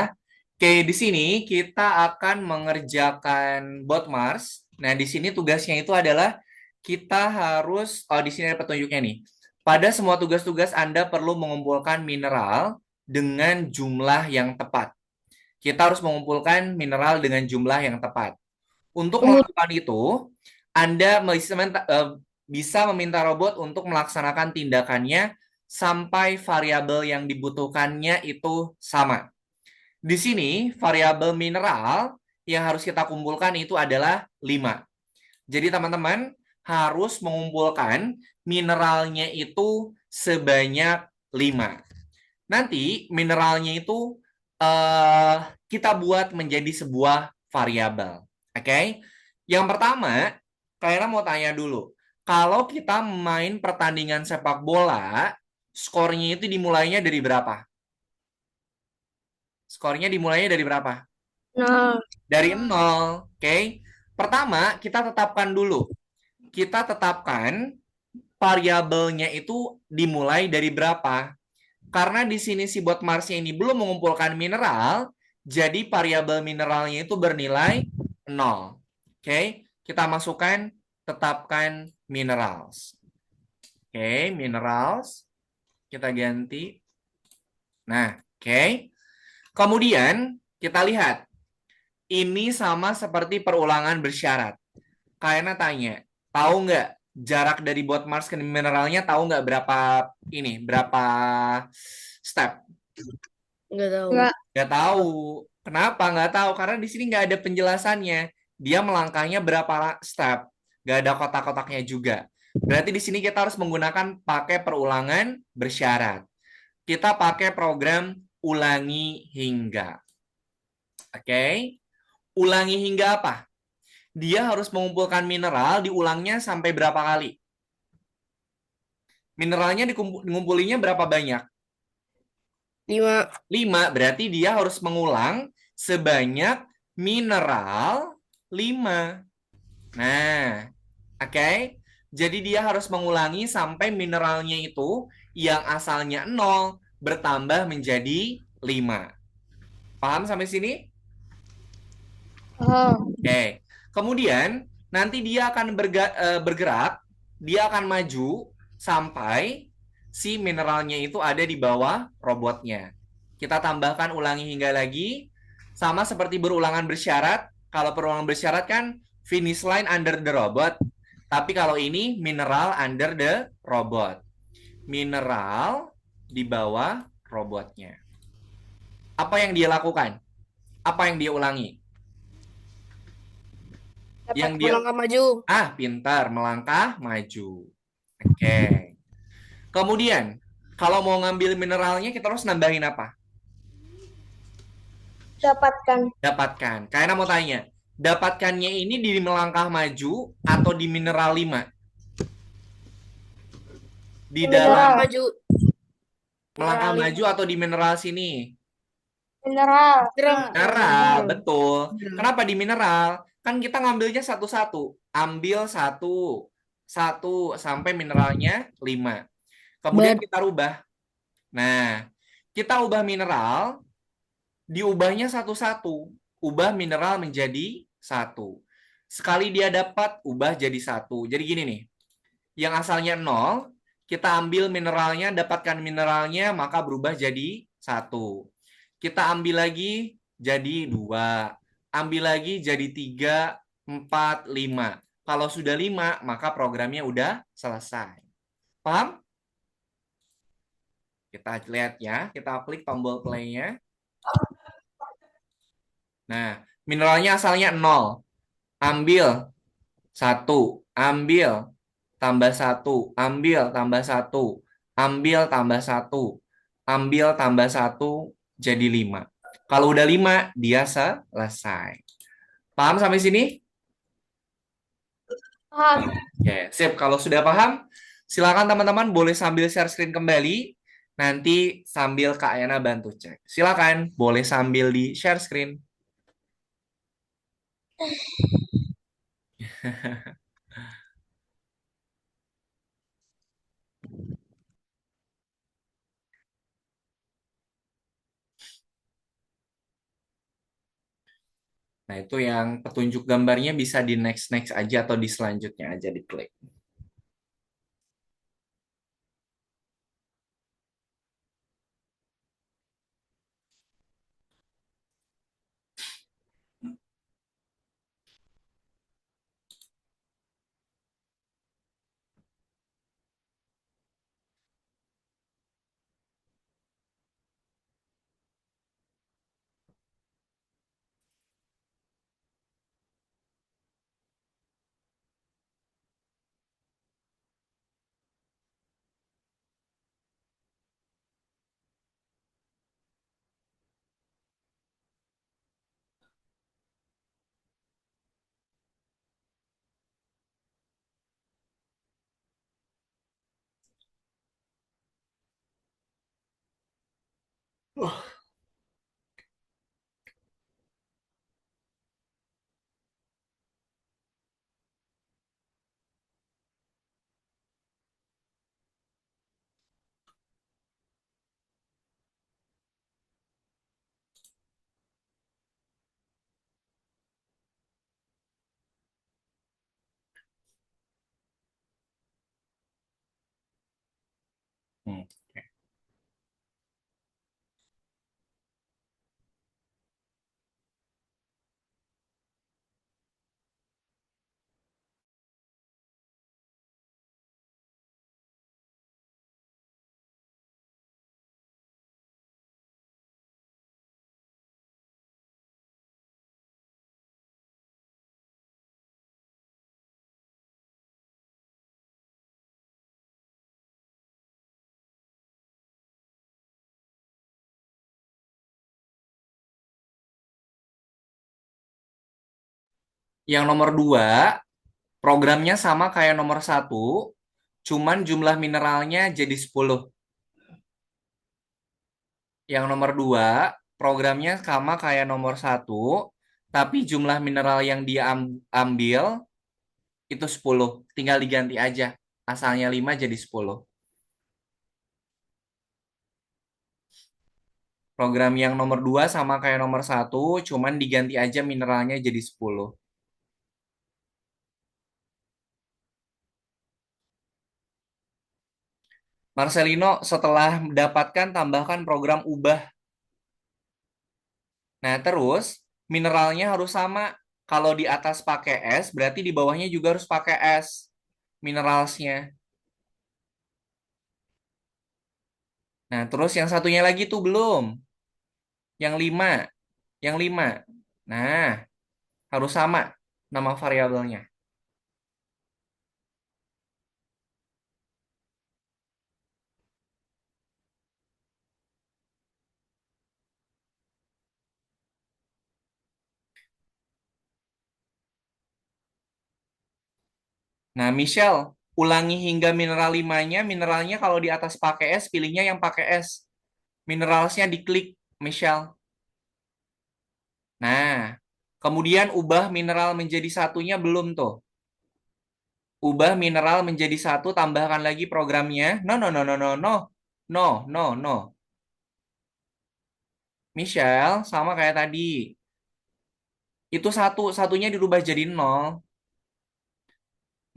Oke, di sini kita akan mengerjakan bot Mars. Nah, di sini tugasnya itu adalah kita harus, oh di sini ada petunjuknya nih. Pada semua tugas-tugas Anda perlu mengumpulkan mineral dengan jumlah yang tepat. Kita harus mengumpulkan mineral dengan jumlah yang tepat. Untuk melakukan itu, Anda bisa meminta robot untuk melaksanakan tindakannya sampai variabel yang dibutuhkannya itu sama. Di sini, variabel mineral yang harus kita kumpulkan itu adalah 5. Jadi teman-teman harus mengumpulkan mineralnya itu sebanyak 5. Nanti mineralnya itu kita buat menjadi sebuah variabel. Oke? Yang pertama, Kaira mau tanya dulu. Kalau kita main pertandingan sepak bola, skornya itu dimulainya dari berapa? Skornya dimulainya dari berapa? Nah, Dari 0. Oke? Pertama, kita tetapkan dulu. Kita tetapkan variabelnya itu dimulai dari berapa? Karena di sini si bot Marsnya ini belum mengumpulkan mineral, jadi variabel mineralnya itu bernilai 0. Oke, kita masukkan, tetapkan minerals. Oke, minerals. Kita ganti. Nah, oke. Kemudian, kita lihat. Ini sama seperti perulangan bersyarat. Kayaknya tanya, tahu nggak jarak dari bot Mars ke mineralnya, tahu nggak berapa step? nggak tahu. Nggak tahu. Kenapa nggak tahu? Karena di sini nggak ada penjelasannya. Dia melangkahnya berapa step. Nggak ada kotak-kotaknya juga. Berarti di sini kita harus menggunakan pakai perulangan bersyarat. Kita pakai program ulangi hingga. Oke. Ulangi hingga apa? Dia harus mengumpulkan mineral, diulangnya sampai berapa kali? Mineralnya ngumpulinnya berapa banyak? 5. 5, berarti dia harus mengulang sebanyak mineral 5. Nah, oke. Jadi dia harus mengulangi sampai mineralnya itu yang asalnya 0 bertambah menjadi 5. Paham sampai sini? Oke. Kemudian nanti dia akan bergerak, dia akan maju sampai si mineralnya itu ada di bawah robotnya. Kita tambahkan ulangi hingga lagi, sama seperti berulangan bersyarat. Kalau perulangan bersyarat kan finish line under the robot. Tapi kalau ini mineral under the robot. Mineral di bawah robotnya. Apa yang dia lakukan? Apa yang dia ulangi? Yang dia Melangkah maju. pintar, melangkah maju. Oke. Kemudian, kalau mau ngambil mineralnya kita harus nambahin apa? Dapatkan. Kayaknya mau tanya, dapatkannya ini di melangkah maju atau di mineral 5? Di dalam Maju. melangkah maju atau di mineral sini? Mineral. Mineral, betul. Kenapa di mineral? Kan kita ngambilnya satu-satu. Ambil satu sampai mineralnya 5. Kemudian kita rubah. Nah, kita ubah mineral, diubahnya satu-satu. Ubah mineral menjadi 1. Sekali dia dapat, ubah jadi 1. Jadi gini nih, yang asalnya 0, kita ambil mineralnya, dapatkan mineralnya, maka berubah jadi 1. Kita ambil lagi jadi 2. Ambil lagi jadi 3, 4, 5. Kalau sudah 5, maka programnya udah selesai. Paham? Kita lihat ya, kita klik tombol play-nya. Nah, mineralnya asalnya 0. Ambil 1, ambil, tambah 1, ambil, tambah 1, ambil, tambah 1, ambil, tambah 1, jadi 5. Kalau udah 5, dia selesai. Paham sampai sini? Paham. Oke, sip. Kalau sudah paham, silakan teman-teman boleh sambil share screen kembali. Nanti sambil Kak Yana bantu cek. Silakan, boleh sambil di share screen. Nah, itu yang petunjuk gambarnya bisa di next aja atau di selanjutnya aja diklik. Hmm. Yang nomor 2, programnya sama kayak nomor 1, cuman jumlah mineralnya jadi 10. Yang nomor 2, programnya sama kayak nomor 1, tapi jumlah mineral yang dia ambil itu 10. Tinggal diganti aja. Asalnya 5 jadi 10. Program yang nomor 2 sama kayak nomor 1, cuman diganti aja mineralnya jadi 10. Marcelino, setelah mendapatkan tambahkan program ubah. Nah, terus mineralnya harus sama. Kalau di atas pakai S, berarti di bawahnya juga harus pakai S. Mineralsnya. Nah, terus yang satunya lagi tuh belum. Yang 5. Yang 5. Nah, harus sama nama variabelnya. Nah, Michelle, ulangi hingga mineral 5-nya. Mineralnya kalau di atas pakai S, pilihnya yang pakai S. Mineralsnya diklik, Michelle. Nah, kemudian ubah mineral menjadi satunya belum tuh. Ubah mineral menjadi 1, tambahkan lagi programnya. No, no, no, no, no, no. No, no, no. Michelle, sama kayak tadi. Itu satunya dirubah jadi 0.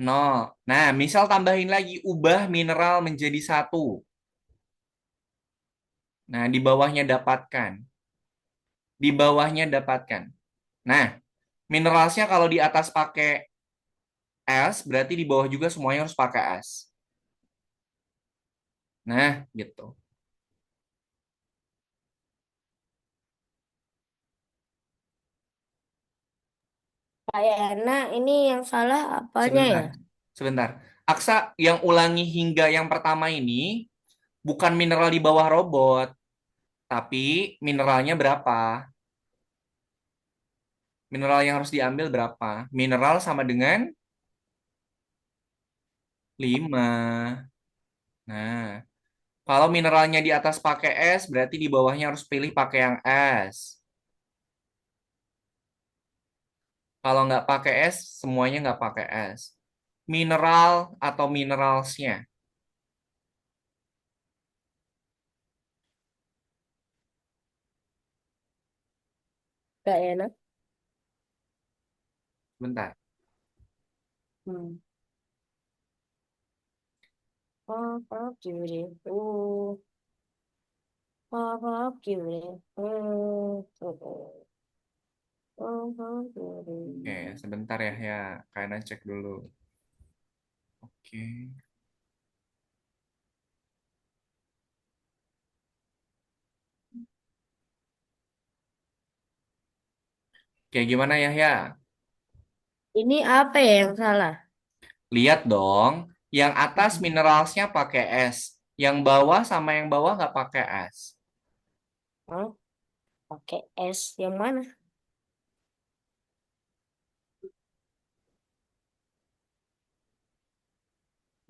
0. Nah, misal tambahin lagi, ubah mineral menjadi 1. Nah, di bawahnya dapatkan. Di bawahnya dapatkan. Nah, mineralsnya kalau di atas pakai S, berarti di bawah juga semuanya harus pakai S. Nah, gitu. Kayaknya ini yang salah apanya ya? Sebentar. Aksa, yang ulangi hingga yang pertama ini bukan mineral di bawah robot, tapi mineralnya berapa? Mineral yang harus diambil berapa? Mineral sama dengan 5. Nah, kalau mineralnya di atas pakai S, berarti di bawahnya harus pilih pakai yang S. Kalau nggak pakai S, semuanya nggak pakai S. Mineral atau mineralsnya? Kayaknya. Bentar. Hmm. Pop, cutie. Pop, cutie. Oke, sebentar ya. Kayaknya cek dulu. Oke. Oke, gimana ya? Ini apa ya yang salah? Lihat dong, yang atas mineralsnya pakai S. Yang bawah sama yang bawah nggak pakai S. Hah? Pakai S yang mana?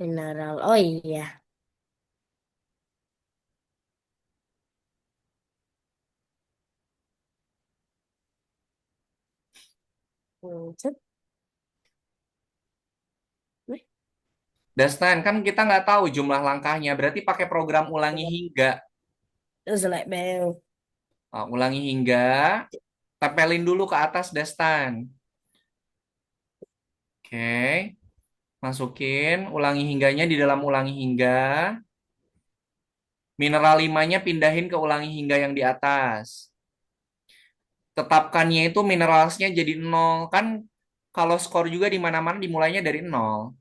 Mineral. Oh iya. Set. Wih, Dastan, kan kita nggak tahu jumlah langkahnya, berarti pakai program ulangi hingga. It's like bell. Ulangi hingga, tempelin dulu ke atas Dastan. Oke, masukin ulangi hingganya di dalam ulangi hingga. Mineral 5-nya pindahin ke ulangi hingga yang di atas. Tetapkannya itu mineralsnya jadi 0. Kan kalau skor juga di mana-mana dimulainya dari 0.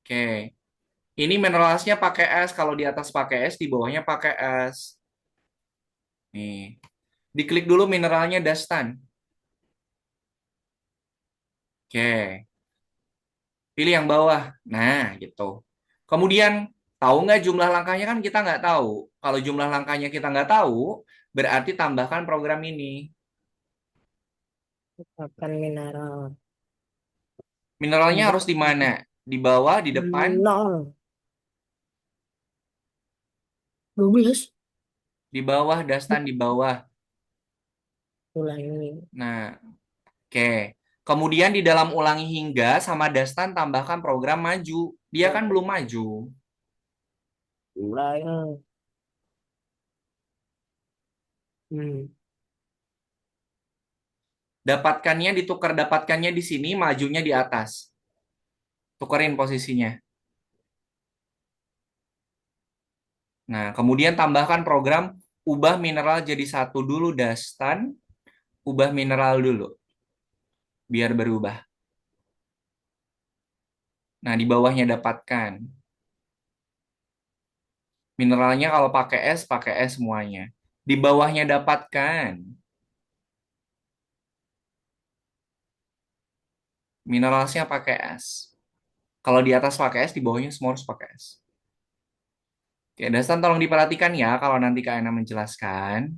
Oke. Ini mineralsnya pakai S. Kalau di atas pakai S, di bawahnya pakai S. Nih. Diklik dulu mineralnya Dastan. Oke. Pilih yang bawah. Nah, gitu. Kemudian, tahu nggak jumlah langkahnya kan kita nggak tahu. Kalau jumlah langkahnya kita nggak tahu, berarti tambahkan program ini. Bukan mineral. Mineralnya harus di mana? Di bawah, di depan, Nol. 12. di bawah, Dastan di bawah. Ulangi. Nah, oke. Kemudian di dalam ulangi hingga sama Dastan tambahkan program maju. Dia kan belum maju. Ulangi. Hmm. Dapatkannya ditukar dapatkannya di sini, majunya di atas. Tukerin posisinya. Nah, kemudian tambahkan program ubah mineral jadi 1 dulu, Dastan. Ubah mineral dulu. Biar berubah. Nah, di bawahnya dapatkan. Mineralnya kalau pakai S semuanya. Di bawahnya dapatkan. Mineralnya pakai S. Kalau di atas pakai S, di bawahnya semua harus pakai S. Oke, Dastan tolong diperhatikan ya kalau nanti Kak Ena menjelaskan.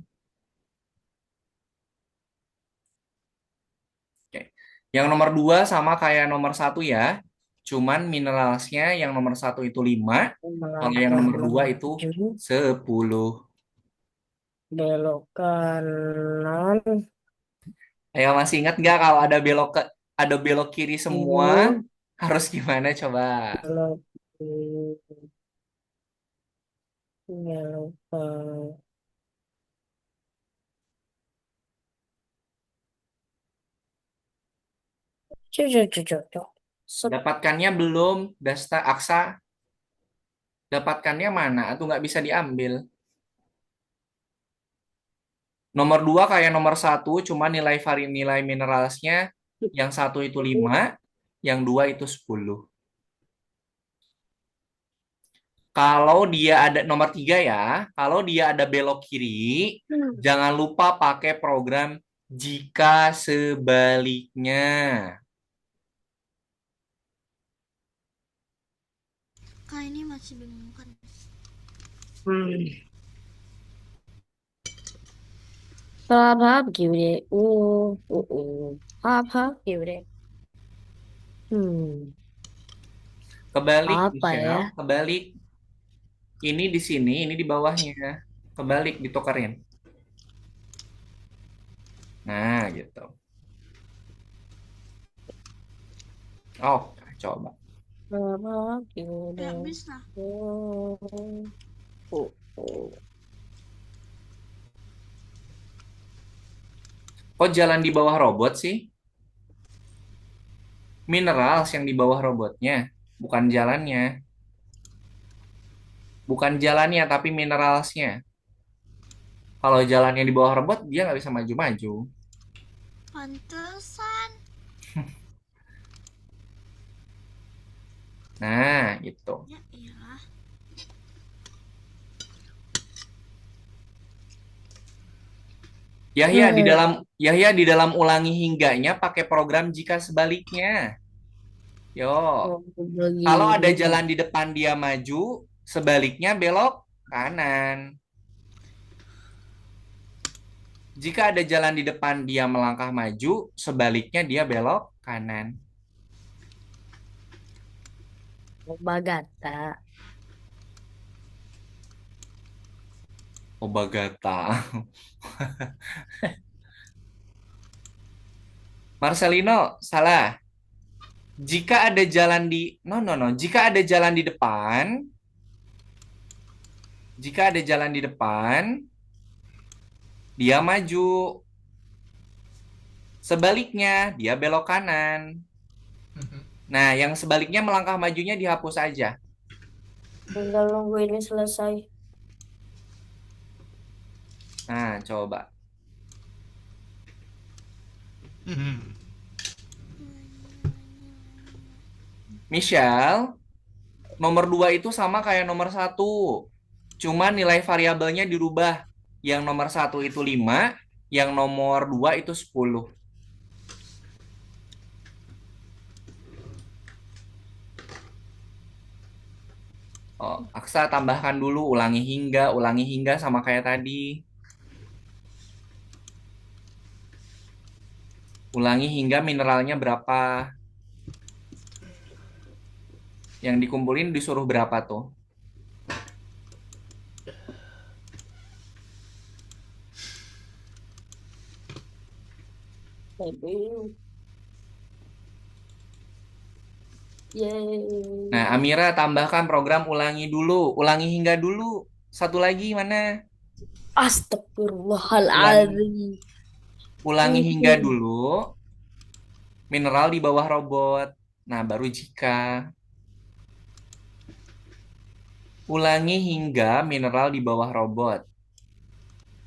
Oke. Yang nomor 2 sama kayak nomor 1 ya. Cuman mineralsnya yang nomor 1 itu 5. Kalau yang nomor 2 itu 10. Belok kanan. Ayo masih ingat nggak kalau ada belok kiri semua Ini harus gimana coba? belok kiri. Belok kanan. Cuk. Set. Dapatkannya belum, Dasta Aksa? Dapatkannya mana? Atau nggak bisa diambil? Nomor 2 kayak nomor 1, cuma nilai mineralsnya yang 1 itu 5, yang 2 itu 10. Kalau dia ada nomor 3 ya, kalau dia ada belok kiri, jangan lupa pakai program Jika sebaliknya. Kak ini masih bingung kan? Paham kiểu đấy. Paham kiểu đấy. Kebalik, Apa ya? Michelle. Kebalik. Ini di sini, ini di bawahnya. Kebalik, ditukerin. Nah, gitu. Oh, coba. Paham kiểu Nggak đấy. bisa. Kok jalan di bawah robot sih? Minerals yang di bawah robotnya, bukan jalannya. Bukan jalannya, tapi mineralsnya. Kalau jalannya di bawah robot, dia nggak bisa maju-maju. Pantesan. Nah, gitu. Ya iyalah. Yahya di dalam ulangi hingganya pakai program jika sebaliknya. Yo, kalau ada Begini. jalan di depan dia maju, sebaliknya belok kanan. Jika ada jalan di depan dia melangkah maju, sebaliknya dia belok kanan. Bagata. Obagata. Marcelino, salah. Jika ada jalan di no no no, jika ada jalan di depan, jika ada jalan di depan, dia maju. Sebaliknya, dia belok kanan. Nah, yang sebaliknya melangkah majunya dihapus aja. Tinggal nunggu ini selesai. Nah, coba. Michelle, nomor 2 itu sama kayak nomor 1. Cuma nilai variabelnya dirubah. Yang nomor 1 itu 5, yang nomor 2 itu 10. Oh, Aksa tambahkan dulu, ulangi hingga sama kayak tadi. Ulangi hingga mineralnya berapa. Yang dikumpulin disuruh berapa tuh? Yeay. Nah, Amira tambahkan program ulangi dulu. Ulangi hingga dulu. Satu lagi mana? Ulangi, Astagfirullahaladzim. ulangi hingga dulu. Mineral di bawah robot. Nah, baru jika. Ulangi hingga mineral di bawah robot.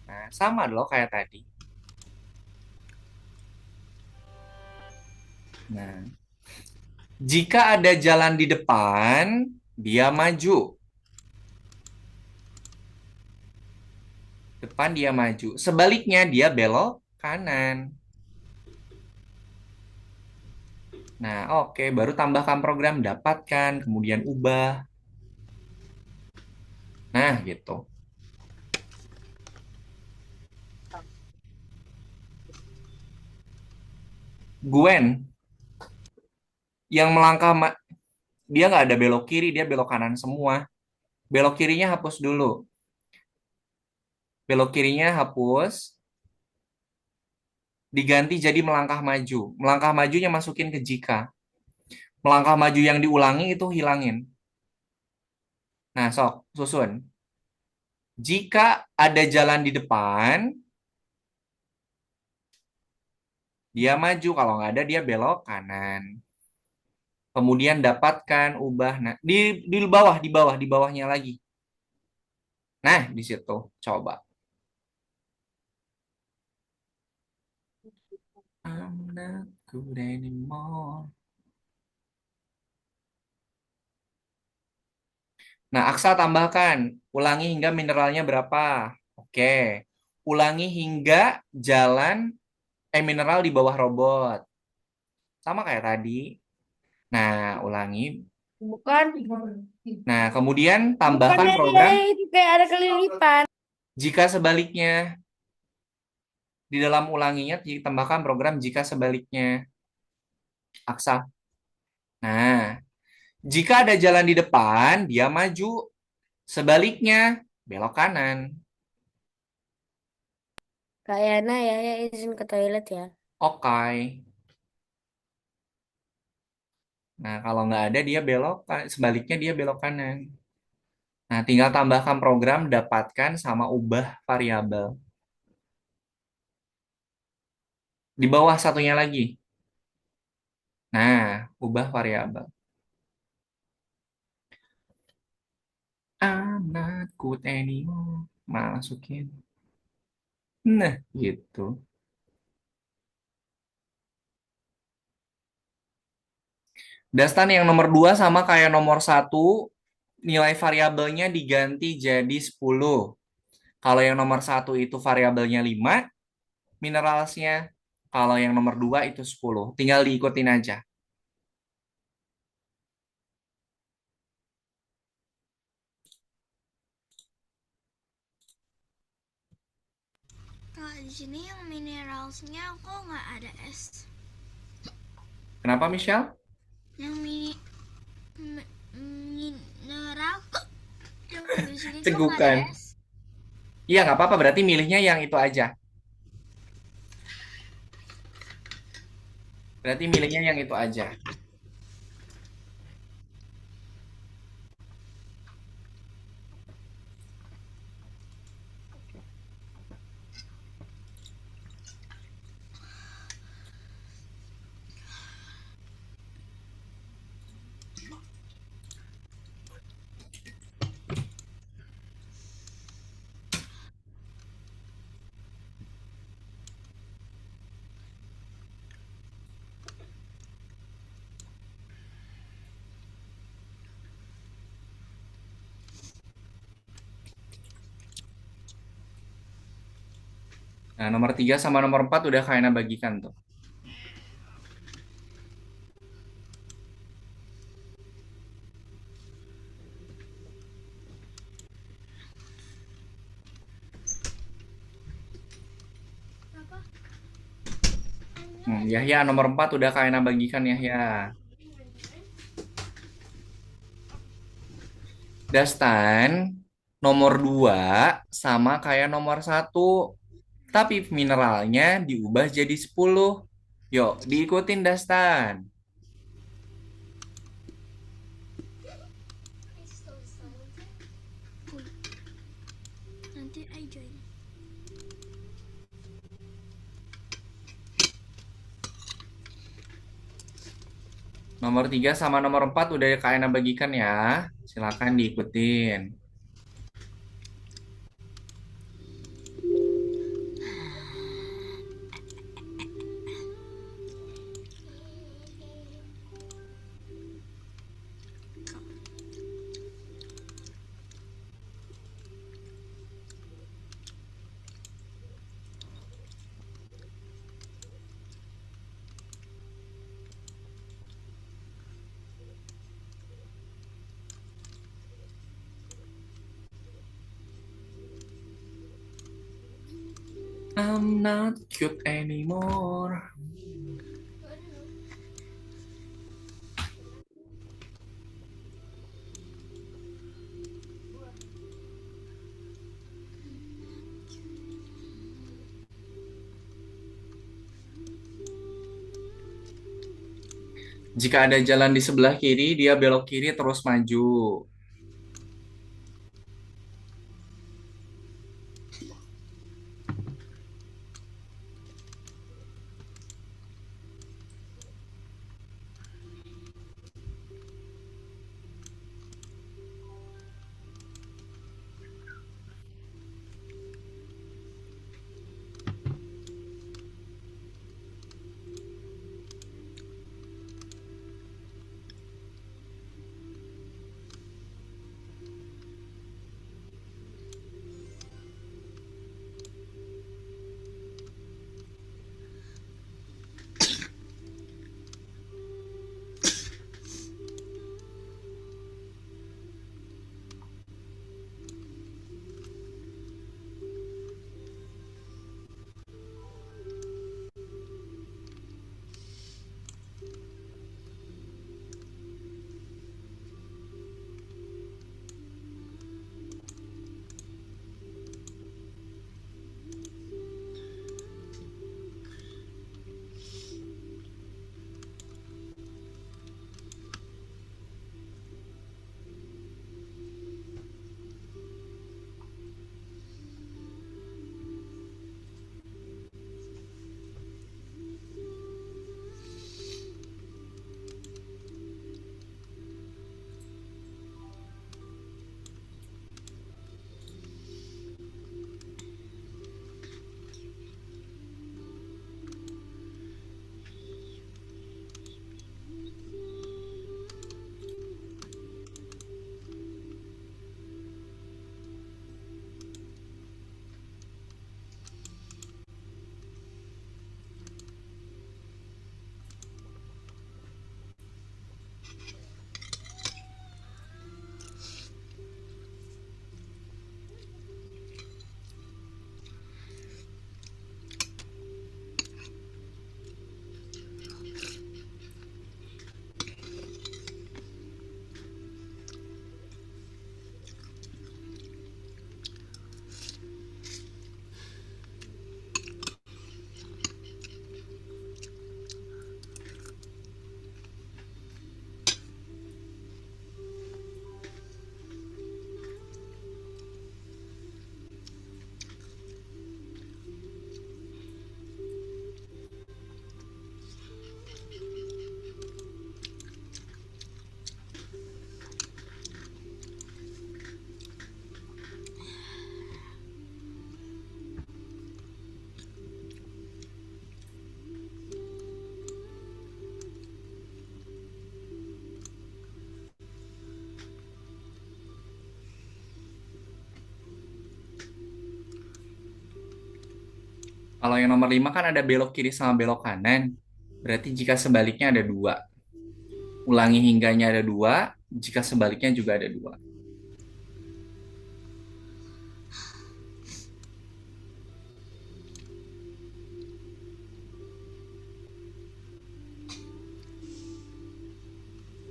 Nah, sama loh kayak tadi. Nah, jika ada jalan di depan, dia maju. Depan dia maju. Sebaliknya dia belok kanan. Nah, oke, baru tambahkan program dapatkan, kemudian ubah. Nah, gitu. Gwen, yang melangkah, dia nggak ada belok kiri, dia belok kanan semua. Belok kirinya hapus dulu. Belok kirinya hapus, diganti jadi melangkah maju. Melangkah majunya masukin ke jika. Melangkah maju yang diulangi itu hilangin. Nah, sok, susun. Jika ada jalan di depan, dia maju. Kalau nggak ada, dia belok kanan. Kemudian dapatkan, ubah. Nah, di bawahnya lagi. Nah, di situ. Coba. I'm not good anymore. Nah, Aksa tambahkan. Ulangi hingga mineralnya berapa. Oke. Ulangi hingga jalan mineral di bawah robot. Sama kayak tadi. Nah, ulangi. Bukan. Nah, kemudian Bukan tambahkan ya, program itu kayak ada kelilipan. jika sebaliknya. Di dalam ulanginya tambahkan program jika sebaliknya. Aksa. Nah, jika ada jalan di depan, dia maju. Sebaliknya, belok kanan. Kak Yana ya izin ke toilet ya. Oke. Nah, kalau nggak ada, dia belok. Sebaliknya, dia belok kanan. Nah, tinggal tambahkan program dapatkan sama ubah variabel. Di bawah satunya lagi. Nah, ubah variabel. I'm not good anymore. Masukin. Nah, gitu. Dastan yang nomor 2 sama kayak nomor 1, nilai variabelnya diganti jadi 10. Kalau yang nomor 1 itu variabelnya 5, mineralsnya. Kalau yang nomor 2 itu 10. Tinggal diikutin aja. Kak, di sini yang mineralsnya kok nggak ada es? Kenapa, Michelle? Yang mineral yang di sini tuh nggak ada Cegukan. es. Iya, nggak apa-apa. Berarti milihnya yang itu aja. Berarti milihnya yang itu aja. Nah, nomor 3 sama nomor 4 udah kayaknya bagikan tuh. Yahya nomor 4 udah kayaknya bagikan Yahya. Dastan nomor 2 sama kayak nomor 1. Tapi mineralnya diubah jadi 10. Yuk, diikutin Dastan. Nanti I join. Nomor 3 sama nomor 4 udah kayaknya bagikan ya. Silakan diikutin. I'm not cute anymore. Jika ada jalan di sebelah kiri, dia belok kiri terus maju. Kalau yang nomor 5 kan ada belok kiri sama belok kanan. Berarti jika sebaliknya ada 2. Ulangi hingganya ada 2, jika sebaliknya juga ada 2.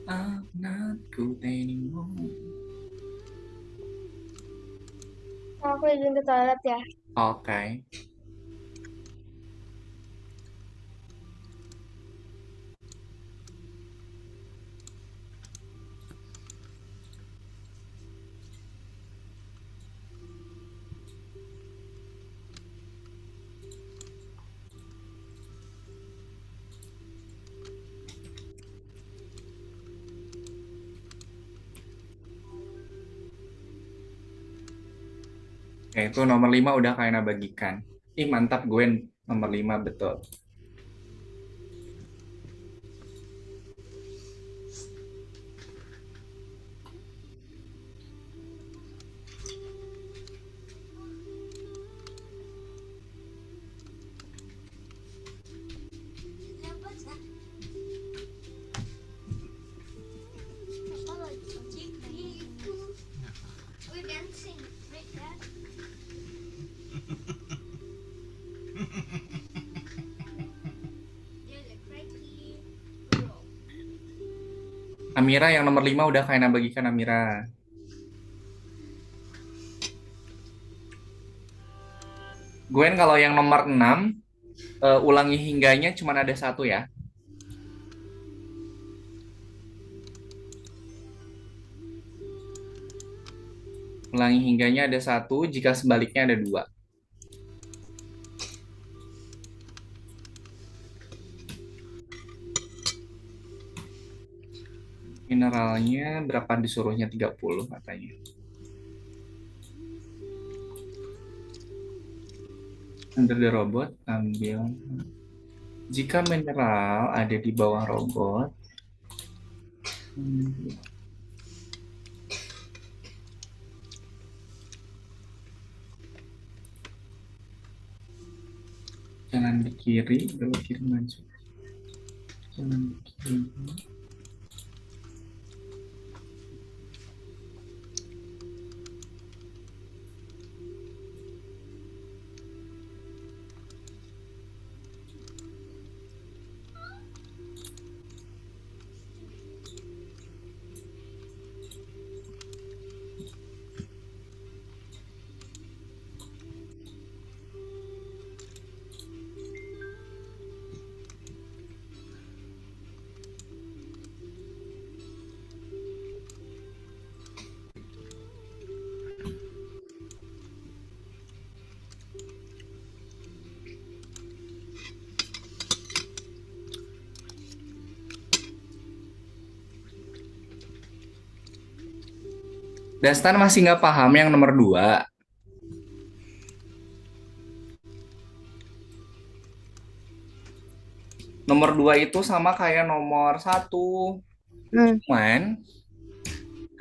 I'm not good anymore. Aku izin ke toilet ya. Oke. Oke, itu nomor 5 udah Kaina bagikan. Ih, mantap Gwen. Nomor 5 betul. We're dancing, right, Dad? There's a cranky girl. Amira yang nomor 5 udah Kaina bagikan Amira. Gwen kalau yang nomor 6 ulangi hingganya cuma ada 1 ya. Ulangi hingganya ada 1, jika sebaliknya ada 2. Mineralnya berapa disuruhnya 30 katanya. Under the robot, ambil. Jika mineral ada di bawah robot, jalan di kiri, belok kiri maju. Jalan di kiri. Dastan masih nggak paham yang nomor 2. Nomor 2 itu sama kayak nomor 1. Cuman,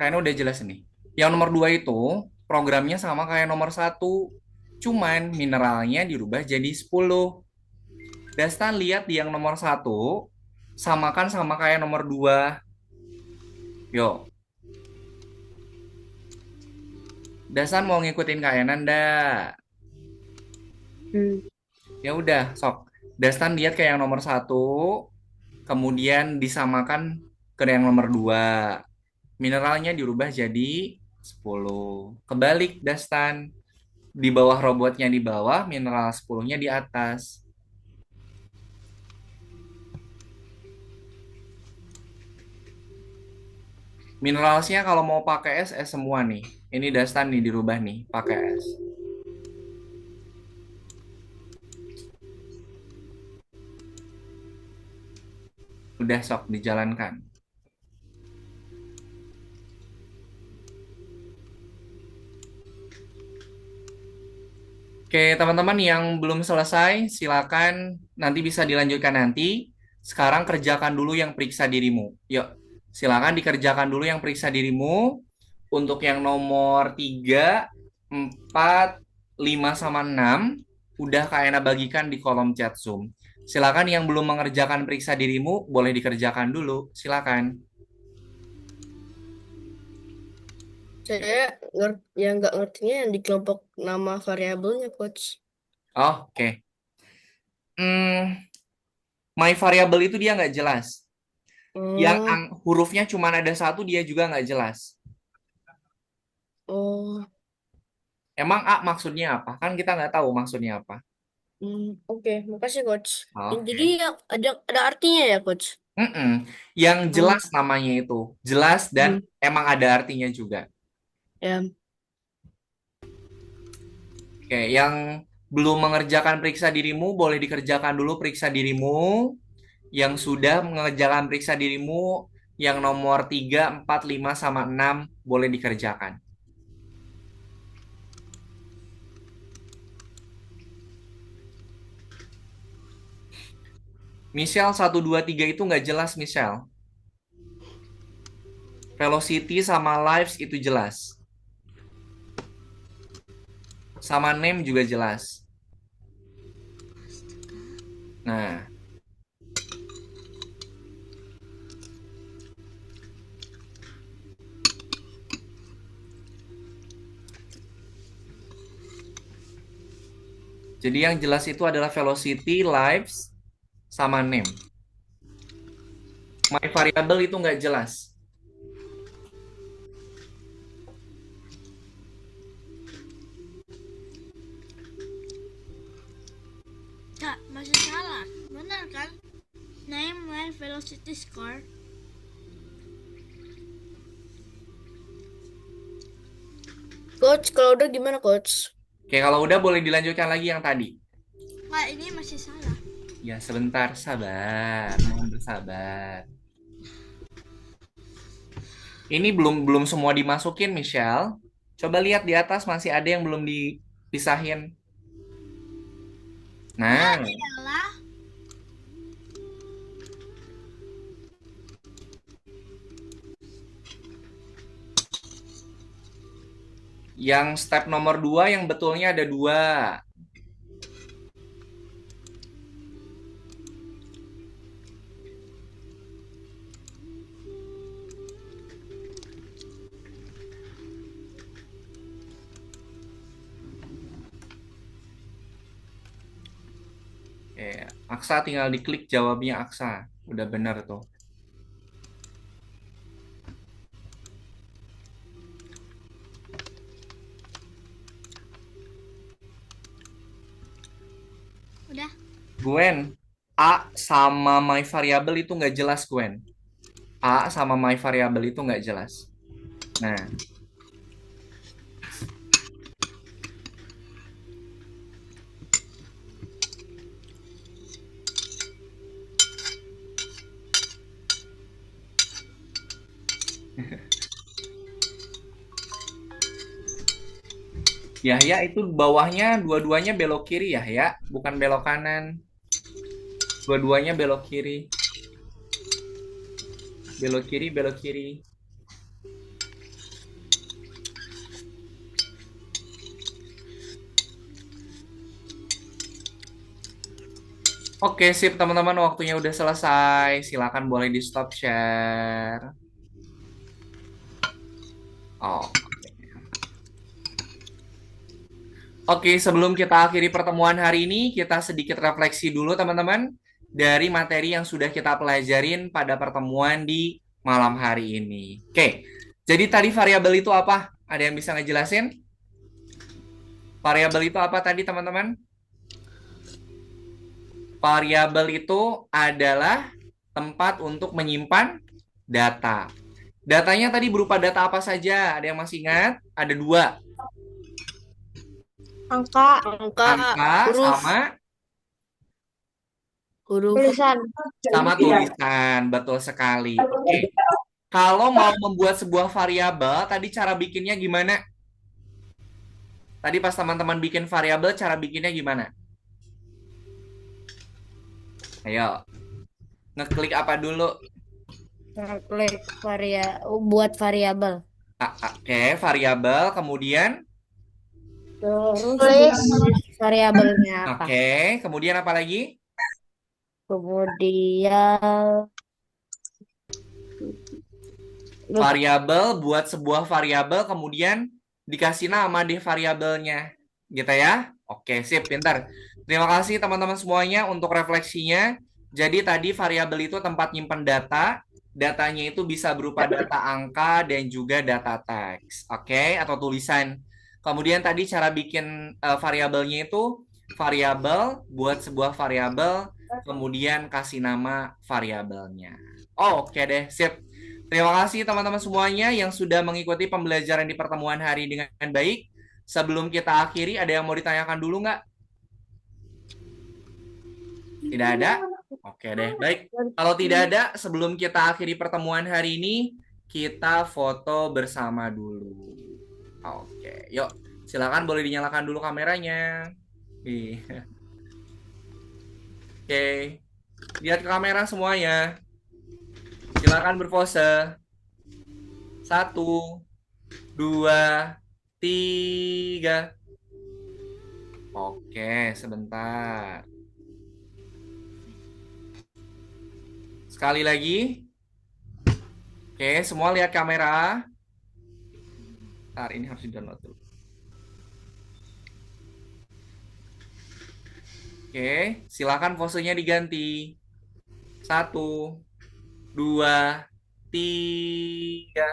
kayaknya udah jelas nih. Yang nomor 2 itu programnya sama kayak nomor 1. Cuman mineralnya dirubah jadi 10. Dastan lihat di yang nomor 1, samakan sama kayak nomor 2. Yuk. Dastan mau ngikutin Kak Enan ndak? Ya udah, sok. Dastan lihat ke yang nomor 1, kemudian disamakan ke yang nomor 2. Mineralnya dirubah jadi 10. Kebalik, Dastan. Di bawah robotnya di bawah, mineral 10-nya di atas. Mineralsnya kalau mau pakai S semua nih. Ini Dastan nih dirubah nih, pakai S. Udah sok dijalankan. Oke, teman-teman yang belum selesai, silakan nanti bisa dilanjutkan nanti. Sekarang kerjakan dulu yang periksa dirimu. Yuk, silakan dikerjakan dulu yang periksa dirimu. Untuk yang nomor 3, 4, 5, sama 6, udah Kak Ena bagikan di kolom chat Zoom. Silakan yang belum mengerjakan periksa dirimu, boleh dikerjakan dulu. Silakan. Saya yang nggak ngertinya yang di kelompok nama variabelnya, Coach. Oh, oke. My variable itu dia nggak jelas. Yang Oh, hurufnya cuma ada satu, dia juga nggak jelas. oh, Emang A maksudnya apa? Kan kita nggak tahu maksudnya apa. oke, makasih, Coach. Oke. Jadi ada artinya ya, Coach? Mm-mm. Yang Oh, jelas namanya itu. Jelas dan hmm, emang ada artinya juga. ya. Oke, yang belum mengerjakan periksa dirimu, boleh dikerjakan dulu periksa dirimu. Yang sudah mengerjakan periksa dirimu, yang nomor 3, 4, 5, sama 6, boleh dikerjakan. Michelle, 1, 2, 3 itu nggak jelas, Michelle. Velocity sama lives itu jelas. Sama name juga jelas. Nah, jadi yang jelas itu adalah velocity, lives, sama name. My variable itu nggak jelas. Kak, masih salah. Benar kan? Name my velocity score. Coach, kalau udah gimana, Coach? Oke, kalau udah boleh dilanjutkan lagi yang tadi. Kak, ini masih salah. Ya, sebentar, sabar. Mohon bersabar. Ini belum belum semua dimasukin, Michelle. Coba lihat di atas masih ada yang belum dipisahin. Nah, Adalah yang step nomor 2 yang betulnya ada 2. Aksa tinggal diklik jawabnya Aksa. Udah benar tuh. udah. Gwen, A sama my variable itu nggak jelas, Gwen. A sama my variable itu nggak jelas. Nah, Yahya itu bawahnya dua-duanya belok kiri Yahya, bukan belok kanan. Dua-duanya belok kiri. Belok kiri, belok kiri. Oke, sip teman-teman, waktunya udah selesai. Silakan boleh di stop share. Oh. Oke, sebelum kita akhiri pertemuan hari ini, kita sedikit refleksi dulu teman-teman dari materi yang sudah kita pelajarin pada pertemuan di malam hari ini. Oke, jadi tadi variabel itu apa? Ada yang bisa ngejelasin? Variabel itu apa tadi teman-teman? Variabel itu adalah tempat untuk menyimpan data. Datanya tadi berupa data apa saja? Ada yang masih ingat? Ada 2. Angka, Angka huruf, huruf. tulisan. sama tulisan. Betul sekali. Oke. Kalau mau membuat sebuah variabel, tadi cara bikinnya gimana? Tadi pas teman-teman bikin variabel, cara bikinnya gimana? Ayo, ngeklik apa dulu? Klik buat variabel. Oke, variabel, kemudian Terus Tulis tulis variabelnya apa. Oke, kemudian apa lagi? Kemudian lupa. Variabel, buat sebuah variabel, kemudian dikasih nama deh variabelnya. Gitu ya? Oke, sip, pintar. Terima kasih teman-teman semuanya untuk refleksinya. Jadi tadi variabel itu tempat nyimpan data. Datanya itu bisa berupa data angka dan juga data teks. Oke, atau tulisan. Kemudian tadi cara bikin variabelnya itu variabel, buat sebuah variabel, kemudian kasih nama variabelnya. Oh, oke deh, sip. Terima kasih teman-teman semuanya yang sudah mengikuti pembelajaran di pertemuan hari dengan baik. Sebelum kita akhiri, ada yang mau ditanyakan dulu nggak? Tidak ada? Oke deh, baik. Kalau tidak ada, sebelum kita akhiri pertemuan hari ini, kita foto bersama dulu. Oke, yuk. Silakan boleh dinyalakan dulu kameranya. Iya. Oke. Lihat ke kamera semuanya. Silakan berpose. 1, 2, 3. Oke, sebentar. Sekali lagi. Oke, semua lihat kamera. Ntar, ini harus di-download dulu. Oke, silakan posenya diganti. 1, 2, 3.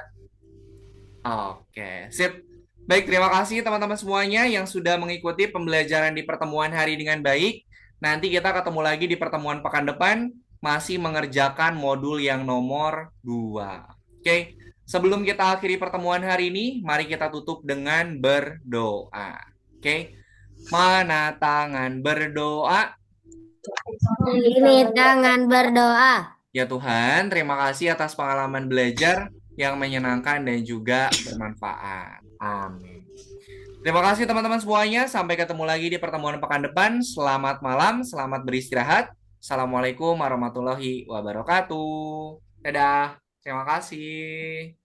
Oke, sip. Baik, terima kasih teman-teman semuanya yang sudah mengikuti pembelajaran di pertemuan hari dengan baik. Nanti kita ketemu lagi di pertemuan pekan depan, masih mengerjakan modul yang nomor 2. Oke, sebelum kita akhiri pertemuan hari ini, mari kita tutup dengan berdoa. Oke, mana tangan berdoa? Ini tangan berdoa. Ya Tuhan, terima kasih atas pengalaman belajar yang menyenangkan dan juga bermanfaat. Amin. Terima kasih teman-teman semuanya. Sampai ketemu lagi di pertemuan pekan depan. Selamat malam, selamat beristirahat. Assalamualaikum warahmatullahi wabarakatuh. Dadah. Terima kasih.